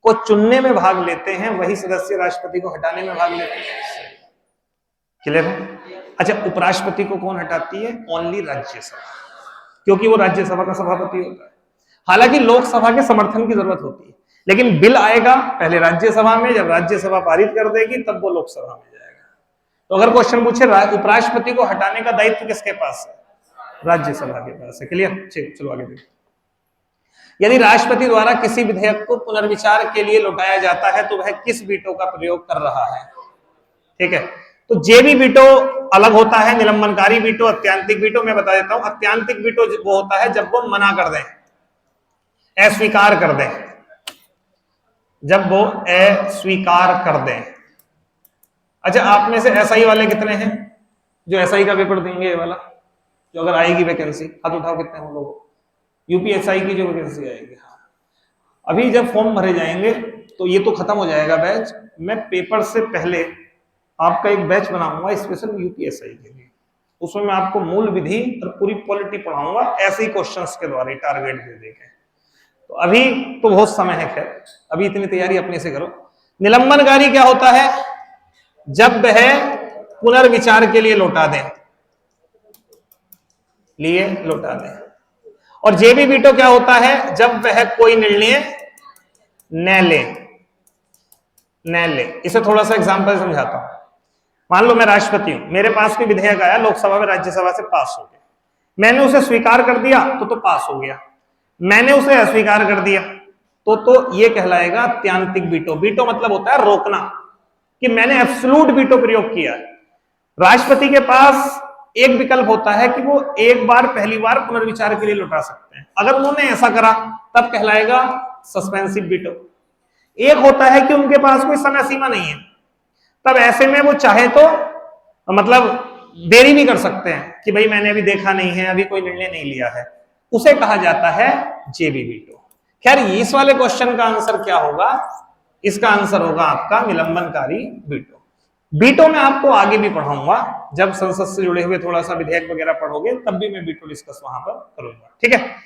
को चुनने में भाग लेते हैं वही सदस्य राष्ट्रपति को हटाने में भाग लेते हैं। क्लियर है? अच्छा, उपराष्ट्रपति को कौन हटाती है? ओनली राज्यसभा, क्योंकि वो राज्यसभा का सभापति होता है। हालांकि लोकसभा के समर्थन की जरूरत होती है, लेकिन बिल आएगा पहले राज्यसभा में, जब राज्यसभा पारित कर देगी तब वो लोकसभा में जाएगा। तो अगर क्वेश्चन पूछे उपराष्ट्रपति को हटाने का दायित्व किसके पास है? राज्यसभा के पास है। क्लियर? ठीक, चलो आगे देखो। यदि राष्ट्रपति द्वारा किसी विधेयक को पुनर्विचार के लिए लौटाया जाता है तो वह किस वीटो का प्रयोग कर रहा है? ठीक है, तो जेबी वीटो अलग होता है, निलंबनकारी वीटो, अत्यांतिक वीटो। मैं बता देता हूं, अत्यांतिक वीटो वो होता है जब वो मना कर दें, अस्वीकार कर दें, जब वो अस्वीकार कर दें। अच्छा, आप में से एसआई वाले कितने हैं जो एसआई का पेपर देंगे? ये वाला जो अगर आएगी वैकेंसी, हाथ उठाओ, कितने हैं लोग? यूपीएसआई की जो वैकेंसी आएगी, हाँ। अभी जब फॉर्म भरे जाएंगे तो ये तो खत्म हो जाएगा बैच, मैं पेपर से पहले आपका एक बैच बनाऊंगा स्पेशल यूपीएसआई के लिए। उसमें मैं आपको मूल विधि और पूरी पॉलिटी पढ़ाऊंगा ऐसे ही क्वेश्चंस के द्वारा, टारगेट दे देके। तो अभी तो बहुत समय है, खैर अभी इतनी तैयारी अपने से करो। निलंबनकारी क्या होता है? जब वह पुनर्विचार के लिए लौटा दें, लौटा दें। और जेबी वीटो क्या होता है? जब वह कोई निर्णय न ले। इसे थोड़ा सा एग्जांपल समझाता हूं। मान लो मैं राष्ट्रपति हूं, मेरे पास कोई विधेयक आया, लोकसभा में राज्यसभा से पास हो गया, मैंने उसे स्वीकार कर दिया तो पास हो गया, मैंने उसे अस्वीकार कर दिया तो ये कहलाएगा अत्यांतिक वीटो। वीटो मतलब होता है रोकना, कि मैंने एब्सोल्यूट वीटो प्रयोग किया। राष्ट्रपति के पास एक विकल्प होता है कि वो एक बार, पहली बार पुनर्विचार के लिए लौटा सकते हैं। अगर उन्होंने ऐसा करा तब कहलाएगा सस्पेंसिव वीटो। एक होता है कि उनके पास कोई समय सीमा नहीं है, तब ऐसे में वो चाहे तो मतलब देरी भी कर सकते हैं कि भाई मैंने अभी देखा नहीं है, अभी कोई निर्णय नहीं लिया है, उसे कहा जाता है जेबी वीटो। खैर इस वाले क्वेश्चन का आंसर क्या होगा, इसका आंसर होगा आपका निलंबनकारी वीटो। वीटो में आपको आगे भी पढ़ाऊंगा, जब संसद से जुड़े हुए थोड़ा सा विधेयक वगैरह पढ़ोगे तब भी मैं वीटो डिस्कस वहां पर करूंगा, ठीक है।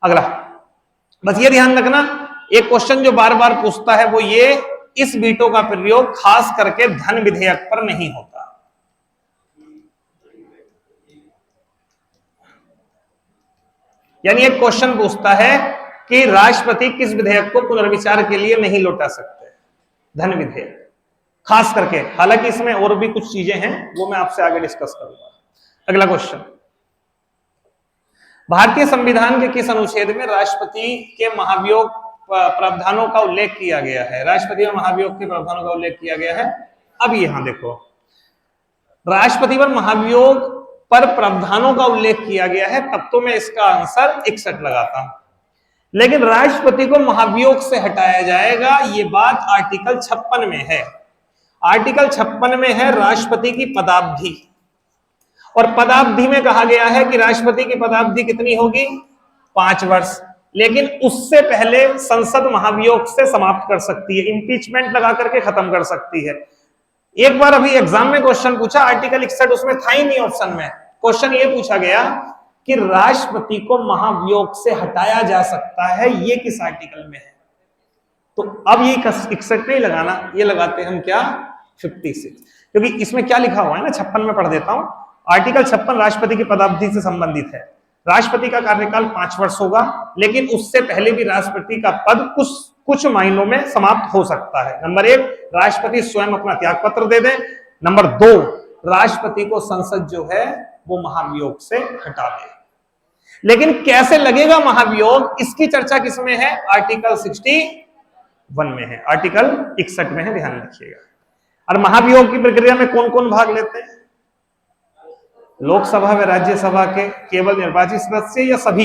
अगला बस ये ध्यान रखना, एक क्वेश्चन जो बार बार पूछता है वो ये, इस वीटो का प्रयोग खास करके धन विधेयक पर नहीं होता। यानी एक क्वेश्चन पूछता है कि राष्ट्रपति किस विधेयक को पुनर्विचार के लिए नहीं लौटा सकते, धन विधेयक खास करके। हालांकि इसमें और भी कुछ चीजें हैं, वो मैं आपसे आगे डिस्कस करूंगा। अगला क्वेश्चन, भारतीय संविधान के किस अनुच्छेद में राष्ट्रपति के महाभियोग प्रावधानों का उल्लेख किया गया है? राष्ट्रपति और महाभियोग के प्रावधानों का उल्लेख किया गया है। अब यहां देखो, राष्ट्रपति पर महाभियोग पर प्रावधानों का उल्लेख किया गया है, तब तो मैं इसका आंसर 61 लगाता हूं। लेकिन राष्ट्रपति को महाभियोग से हटाया जाएगा, ये बात आर्टिकल 56 में है। आर्टिकल 56 में है राष्ट्रपति की पदावधि, और पदावधि में कहा गया है कि राष्ट्रपति की पदावधि कितनी होगी, 5 वर्ष। लेकिन उससे पहले संसद महाभियोग से समाप्त कर सकती है, इंपीचमेंट लगा करके खत्म कर सकती है। एक बार अभी एग्जाम में क्वेश्चन पूछा, आर्टिकल 61 उसमें था ही नहीं ऑप्शन में, क्वेश्चन ये पूछा गया कि राष्ट्रपति को महाभियोग से हटाया जा सकता है, ये किस आर्टिकल में है? तो अब ये 61 नहीं लगाना, ये लगाते हैं हम क्या, 56, क्योंकि इसमें क्या लिखा हुआ है ना, 56 में पढ़ देता हूं। आर्टिकल 56 राष्ट्रपति की पदावधि से संबंधित है। राष्ट्रपति का कार्यकाल 5 वर्ष होगा, लेकिन उससे पहले भी राष्ट्रपति का पद कुछ महीनों में समाप्त हो सकता है। नंबर 1, राष्ट्रपति स्वयं अपना त्याग पत्र दे दे। नंबर 2, राष्ट्रपति को संसद जो है वो महाभियोग से हटा दे। लेकिन कैसे लगेगा महाभियोग, इसकी चर्चा किसमें है, आर्टिकल 61 में है, आर्टिकल 61 में है, ध्यान रखिएगा। और महाभियोग की प्रक्रिया में कौन कौन भाग लेते हैं? लोकसभा व राज्यसभा के केवल निर्वाचित सदस्य या सभी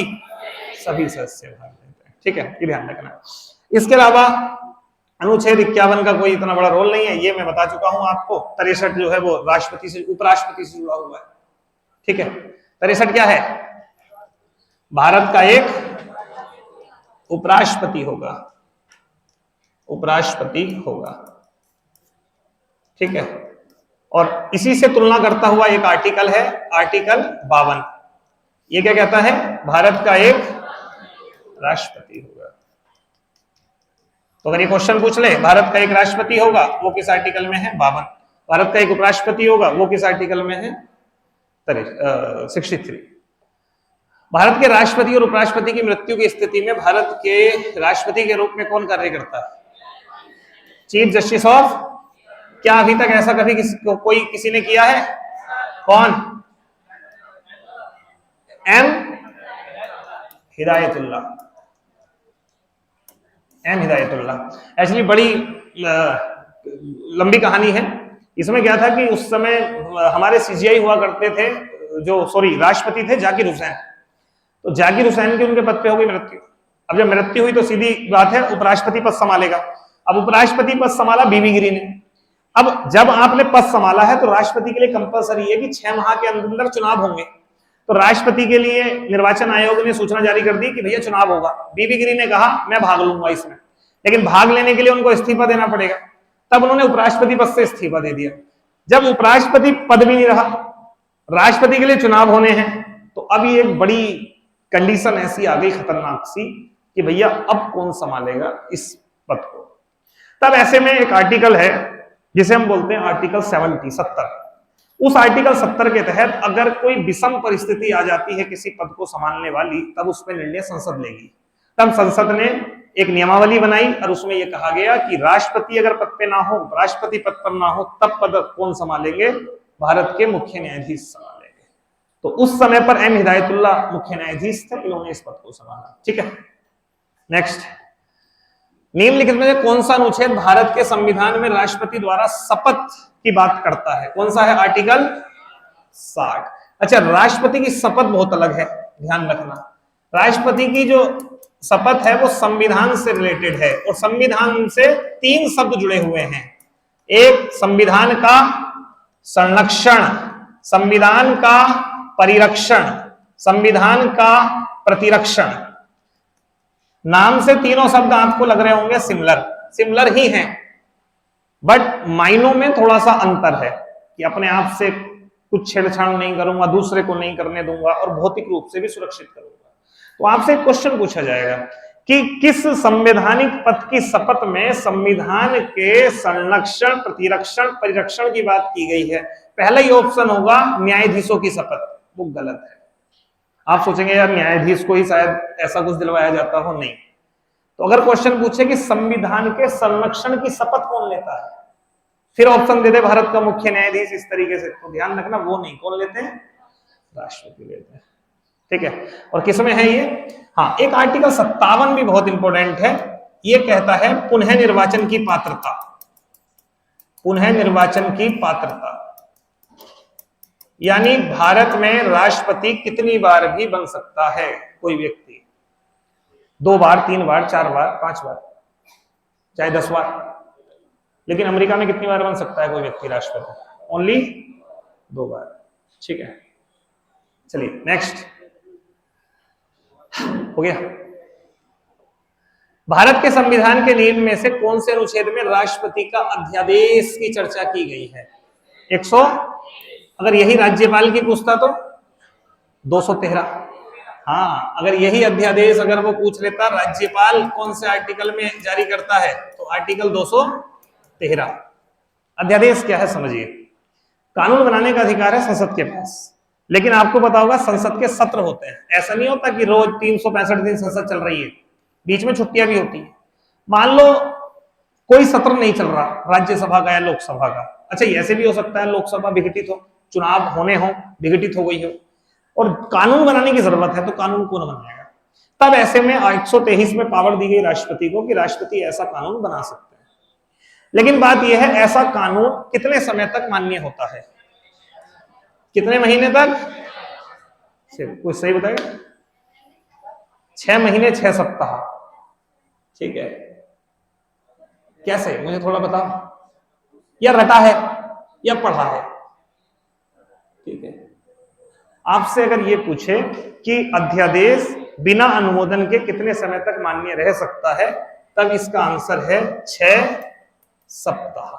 सदस्य भाग लेते हैं, ठीक है, ये ध्यान रखना। इसके अलावा अनुच्छेद 51 का कोई इतना बड़ा रोल नहीं है, ये मैं बता चुका हूं आपको। 63 जो है वो राष्ट्रपति से, उपराष्ट्रपति से जुड़ा हुआ है, ठीक है। 63 क्या है, भारत का एक उपराष्ट्रपति होगा, उपराष्ट्रपति होगा, ठीक है। और इसी से तुलना करता हुआ एक आर्टिकल है, आर्टिकल 52। ये क्या कहता है, भारत का एक राष्ट्रपति होगा। तो अगर ये क्वेश्चन पूछ ले, भारत का एक राष्ट्रपति होगा, वो किस आर्टिकल में है, 52। भारत का एक उपराष्ट्रपति होगा, वो किस आर्टिकल में है, 63। भारत के राष्ट्रपति और उपराष्ट्रपति की मृत्यु की स्थिति में भारत के राष्ट्रपति के रूप में कौन कार्य करता है, चीफ जस्टिस ऑफ। क्या अभी तक ऐसा कभी किसी ने किया है, कौन, M Hidayatullah, M Hidayatullah. Actually बड़ी लंबी कहानी है। इसमें क्या था कि उस समय हमारे सीजीआई हुआ करते थे, राष्ट्रपति थे जाकिर हुसैन। तो जाकिर हुसैन की उनके पद पे हो गई मृत्यु। अब जब मृत्यु हुई तो सीधी बात है उपराष्ट्रपति पद संभालेगा। अब उपराष्ट्रपति पद संभाला बीबी गिरी ने। अब जब आपने पद संभाला है तो राष्ट्रपति के लिए कंपलसरी है कि 6 माह के अंदर चुनाव होंगे। तो राष्ट्रपति के लिए निर्वाचन आयोग ने सूचना जारी कर दी कि भैया चुनाव होगा। बीबी गिरी ने कहा मैं भाग लूंगा इसमें, लेकिन भाग लेने के लिए उनको इस्तीफा देना पड़ेगा। तब उन्होंने उपराष्ट्रपति पद से इस्तीफा दे दिया। जब उपराष्ट्रपति पद भी नहीं रहा, राष्ट्रपति के लिए चुनाव होने हैं, तो अब ये एक बड़ी कंडीशन ऐसी आ गई खतरनाक सी कि भैया अब कौन संभालेगा इस पद को। तब ऐसे में एक आर्टिकल है जिसे हम बोलते हैं आर्टिकल 70। उस आर्टिकल 70 के तहत अगर कोई विषम परिस्थिति आ जाती है किसी पद को संभालने वाली, तब उस पर निर्णय संसद लेगी। तब संसद ने एक नियमावली बनाई और उसमें यह कहा गया कि राष्ट्रपति अगर पद पे ना हो, राष्ट्रपति पद पर ना हो, तब पद कौन संभालेंगे, भारत के मुख्य न्यायाधीश संभालेंगे। तो उस समय पर एम हिदायतुल्लाह मुख्य न्यायाधीश थे, इन्होंने इस पद को संभाला। ठीक है, नेक्स्ट, निम्नलिखित में से कौन सा अनुच्छेद भारत के संविधान में राष्ट्रपति द्वारा शपथ की बात करता है? कौन सा है? आर्टिकल 60। अच्छा, राष्ट्रपति की शपथ बहुत अलग है, ध्यान रखना। राष्ट्रपति की जो शपथ है वो संविधान से रिलेटेड है, और संविधान से 3 शब्द जुड़े हुए हैं। एक संविधान का संरक्षण, संविधान का परिरक्षण, संविधान का प्रतिरक्षण। नाम से तीनों शब्द आपको लग रहे होंगे सिमिलर, सिमिलर ही हैं, बट मायनों में थोड़ा सा अंतर है कि अपने आप से कुछ छेड़छाड़ नहीं करूंगा, दूसरे को नहीं करने दूंगा और भौतिक रूप से भी सुरक्षित करूंगा। तो आपसे एक क्वेश्चन पूछा जाएगा कि किस संवैधानिक पद की शपथ में संविधान के संरक्षण, प्रतिरक्षण, परिरक्षण की बात की गई है? पहला ही ऑप्शन होगा न्यायाधीशों की शपथ। वो गलत है। आप सोचेंगे यार न्यायाधीश को ही शायद ऐसा कुछ दिलवाया जाता हो, नहीं। तो अगर क्वेश्चन पूछे कि संविधान के संरक्षण की शपथ कौन लेता है, फिर ऑप्शन दे दे भारत का मुख्य न्यायाधीश इस तरीके से, तो ध्यान रखना वो नहीं। कौन लेते हैं? राष्ट्रपति लेते हैं। ठीक है। और किस में है ये? हाँ, एक आर्टिकल 57 भी बहुत इंपॉर्टेंट है। ये कहता है पुनः निर्वाचन की पात्रता, पुनः निर्वाचन की पात्रता, यानी भारत में राष्ट्रपति कितनी बार भी बन सकता है कोई व्यक्ति? 2 बार, 3 बार, 4 बार, 5 बार, चाहे 10 बार। लेकिन अमेरिका में कितनी बार बन सकता है कोई व्यक्ति राष्ट्रपति? ओनली 2 बार। ठीक है, चलिए नेक्स्ट। हो गया। भारत के संविधान के नियम में से कौन से अनुच्छेद में राष्ट्रपति का अध्यादेश की चर्चा की गई है? 100। अगर यही राज्यपाल की पूछता तो 213। हाँ, अगर यही अध्यादेश अगर वो पूछ लेता राज्यपाल कौन से आर्टिकल में जारी करता है, तो आर्टिकल 213। अध्यादेश क्या है समझिए। कानून बनाने का अधिकार है संसद के पास, लेकिन आपको पता होगा संसद के सत्र होते हैं। ऐसा नहीं होता कि रोज 365 दिन संसद चल रही है, बीच में छुट्टियां भी होती है। मान लो कोई सत्र नहीं चल रहा राज्यसभा का या लोकसभा का। अच्छा, ऐसे भी हो सकता है लोकसभा विघटित हो, चुनाव होने हो, विघटित हो गई हो और कानून बनाने की जरूरत है, तो कानून कौन बनाएगा? तब ऐसे में 123 में पावर दी गई राष्ट्रपति को कि राष्ट्रपति ऐसा कानून बना सकते हैं। लेकिन बात यह है, ऐसा कानून कितने समय तक मान्य होता है? कितने महीने तक? कोई सही बताएगा? 6 महीने 6 सप्ताह। ठीक है, कैसे? मुझे थोड़ा बताओ। या रटा है या पढ़ा है? ठीक है, आपसे अगर ये पूछे कि अध्यादेश बिना अनुमोदन के कितने समय तक मान्य रह सकता है, तब इसका आंसर है 6 सप्ताह।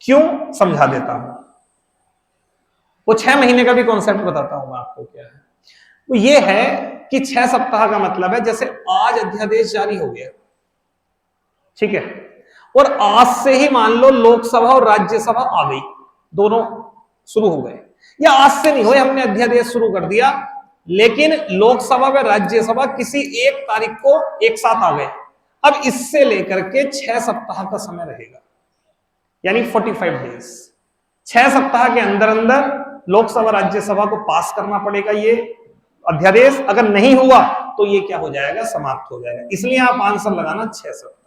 क्यों? समझा देता हूं। वो 6 महीने का भी कॉन्सेप्ट बताता हूं मैं आपको क्या है। वो ये है कि 6 सप्ताह का मतलब है जैसे आज अध्यादेश जारी हो गया, ठीक है, और आज से ही मान लो लोकसभा और राज्यसभा आ गई, दोनों शुरू हो गए। या आज से नहीं हो, हमने अध्यादेश शुरू कर दिया, लेकिन लोकसभा व राज्यसभा किसी एक तारीख को एक साथ आ गए। अब इससे लेकर के 6 सप्ताह का समय रहेगा, यानी 45 डेज। 6 सप्ताह के अंदर अंदर लोकसभा राज्यसभा को पास करना पड़ेगा ये अध्यादेश। अगर नहीं हुआ तो ये क्या हो जाएगा? समाप्त हो जाएगा। इसलिए आप आंसर लगाना 6 सप्ताह।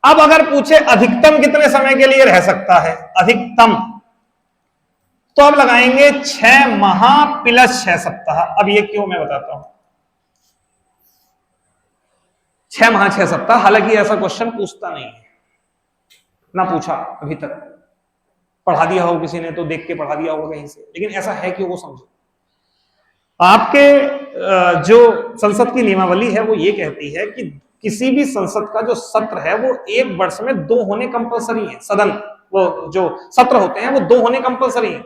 अब अगर पूछे अधिकतम कितने समय के लिए रह सकता है, अधिकतम, तो अब लगाएंगे 6 माह प्लस 6 सप्ताह। अब ये क्यों मैं बताता हूं। 6 माह 6 सप्ताह, हालांकि ऐसा क्वेश्चन पूछता नहीं है, ना पूछा अभी तक। पढ़ा दिया हो किसी ने तो देख के पढ़ा दिया होगा कहीं से, लेकिन ऐसा है कि वो समझो। आपके जो संसद की नियमावली है वो ये कहती है कि किसी भी संसद का जो सत्र है वो 1 वर्ष में 2 होने कंपलसरी है। सदन, वो जो सत्र होते हैं वो 2 होने कंपलसरी है,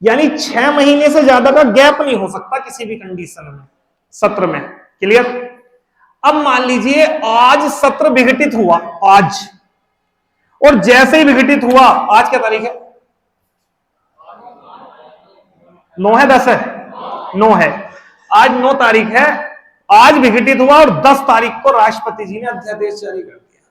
यानी 6 महीने से ज्यादा का गैप नहीं हो सकता किसी भी कंडीशन में सत्र में। क्लियर? अब मान लीजिए आज सत्र विघटित हुआ, आज, और जैसे ही विघटित हुआ, आज क्या तारीख है? 9 है, 10 है? 9 है। आज 9 तारीख है, आज विघटित हुआ और 10 तारीख को राष्ट्रपति जी ने अध्यादेश जारी कर दिया।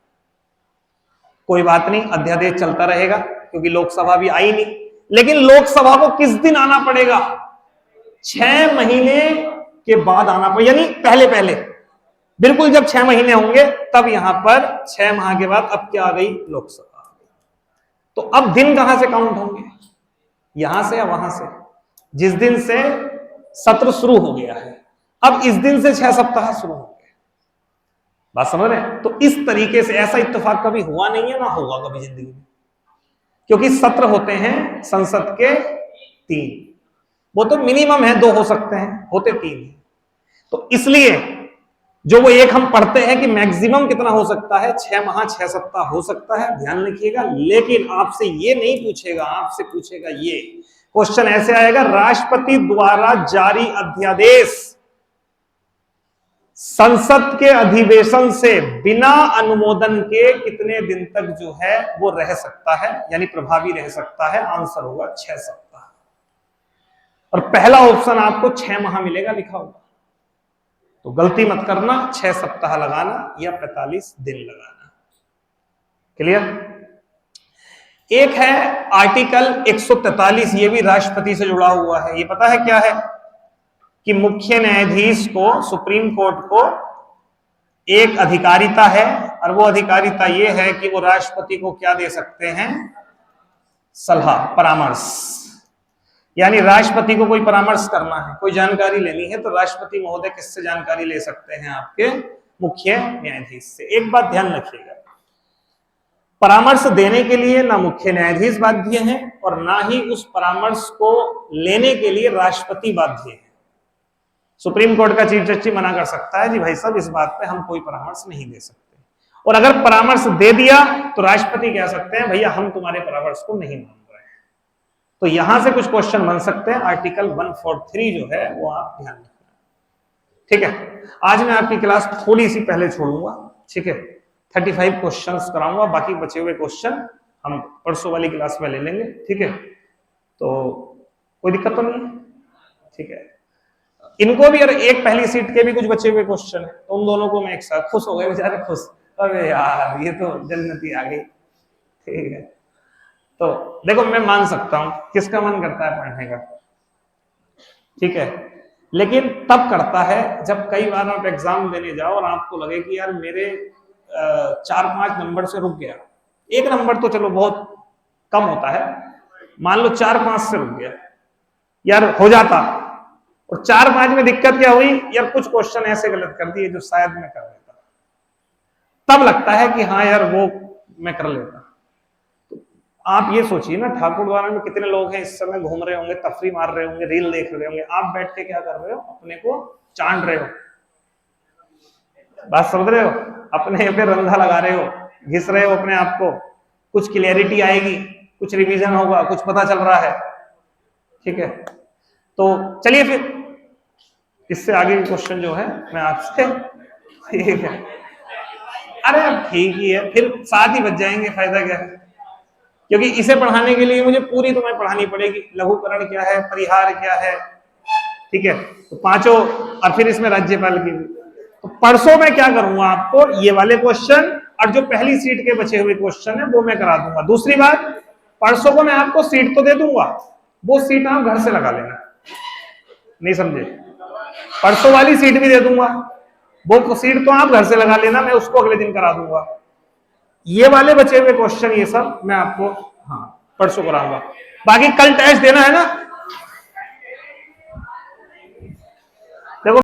कोई बात नहीं, अध्यादेश चलता रहेगा क्योंकि लोकसभा भी आई नहीं। लेकिन लोकसभा को किस दिन आना पड़ेगा? 6 महीने के बाद आना पड़ेगा, यानी पहले पहले, बिल्कुल जब 6 महीने होंगे तब यहां पर 6 माह के बाद अब क्या आ गई? लोकसभा। तो अब दिन कहां से काउंट होंगे? यहां से या वहां से? जिस दिन से सत्र शुरू हो गया है। अब इस दिन से 6 सप्ताह शुरू हो गए। बात समझ रहे हैं? तो इस तरीके से ऐसा इत्तेफाक कभी हुआ नहीं है, ना होगा कभी जिंदगी में, क्योंकि सत्र होते हैं संसद के 3, वो तो मिनिमम है 2 हो सकते हैं, होते 3 हैं। तो इसलिए जो वो एक हम पढ़ते हैं कि मैक्सिमम कितना हो सकता है, 6 माह 6 सप्ताह हो सकता है, ध्यान रखिएगा। लेकिन आपसे ये नहीं पूछेगा, आपसे पूछेगा ये क्वेश्चन ऐसे आएगा, राष्ट्रपति द्वारा जारी अध्यादेश संसद के अधिवेशन से बिना अनुमोदन के कितने दिन तक जो है वो रह सकता है, यानी प्रभावी रह सकता है? आंसर होगा 6 सप्ताह। और पहला ऑप्शन आपको 6 माह मिलेगा लिखा होगा, तो गलती मत करना, 6 सप्ताह लगाना या 45 दिन लगाना। क्लियर? एक है आर्टिकल 143, ये भी राष्ट्रपति से जुड़ा हुआ है। ये पता है क्या है? कि मुख्य न्यायाधीश को, सुप्रीम कोर्ट को एक अधिकारिता है, और वो अधिकारिता ये है कि वो राष्ट्रपति को क्या दे सकते हैं? सलाह, परामर्श। यानी राष्ट्रपति को कोई परामर्श करना है, कोई जानकारी लेनी है, तो राष्ट्रपति महोदय किससे जानकारी ले सकते हैं? आपके मुख्य न्यायाधीश से। एक बात ध्यान रखिएगा, परामर्श देने के लिए ना मुख्य न्यायाधीश बाध्य है और ना ही उस परामर्श को लेने के लिए राष्ट्रपति बाध्य है। सुप्रीम कोर्ट का चीफ जस्टिस मना कर सकता है, जी भाई साहब इस बात पे हम कोई परामर्श नहीं दे सकते, और अगर परामर्श दे दिया तो राष्ट्रपति कह सकते हैं भैया हम तुम्हारे परामर्श को नहीं मान रहे हैं। तो यहां से कुछ क्वेश्चन बन सकते हैं। आर्टिकल 143 जो है वो आप ध्यान रखना, ठीक है? आज मैं आपकी क्लास थोड़ी सी पहले छोड़ूंगा, ठीक है? 35 क्वेश्चंस कराऊंगा, बाकी बचे हुए क्वेश्चन हम परसों वाली क्लास में ले लेंगे, ठीक है? तो कोई दिक्कत तो नहीं है, ठीक है? इनको भी, और एक पहली सीट के भी कुछ बचे हुए क्वेश्चन है, तो उन दोनों को मैं एक साथ, खुश हो गए बेचारे, खुश, अरे यार ये तो जन्नती आ गई, ठीक है? तो देखो मैं मान सकता हूं किसका मन करता है पढ़ने का, ठीक है? लेकिन तब करता है जब कई बार आप एग्जाम देने जाओ और आपको लगे कि यार मेरे 4-5 नंबर से रुक गया, 1 नंबर तो चलो बहुत कम होता है, मान लो 4-5 से रुक गया, यार हो जाता, और 4-5 में दिक्कत क्या हुई, यार कुछ क्वेश्चन ऐसे गलत कर दिए जो शायद मैं कर लेता, तब लगता है कि हाँ यार वो मैं कर लेता। तो आप ये सोचिए ना, ठाकुर द्वारा में कितने लोग हैं इस समय घूम रहे होंगे, तफरी मार रहे होंगे, रील देख रहे होंगे, आप बैठ के क्या कर रहे हो? अपने को चांद रहे हो, बात समझ रहे हो? अपने पे रंधा लगा रहे हो, घिस रहे हो अपने आप को, कुछ क्लियरिटी आएगी, कुछ रिवीजन होगा, कुछ पता चल रहा है, ठीक है? तो चलिए फिर इससे आगे क्वेश्चन जो है मैं आपसे, ठीक है? अरे ठीक ही है, फिर साथ ही बच जाएंगे, फायदा क्या है? क्योंकि इसे पढ़ाने के लिए मुझे पूरी तुम्हें पढ़ानी पड़ेगी, लघुकरण क्या है, परिहार क्या है, ठीक है? तो पांचों, और फिर इसमें राज्यपाल की भी। तो परसों मैं क्या करूंगा, आपको ये वाले क्वेश्चन और जो पहली सीट के बचे हुए क्वेश्चन है वो मैं करा दूंगा। दूसरी बात, परसों को मैं आपको सीट तो दे दूंगा, वो सीट आप घर से लगा लेना, नहीं समझे? परसों वाली सीट भी दे दूंगा, वो सीट तो आप घर से लगा लेना, मैं उसको अगले दिन करा दूंगा। ये वाले बचे हुए क्वेश्चन ये सब मैं आपको हाँ परसों कराऊंगा। बाकी कल टेस्ट देना है ना, देखो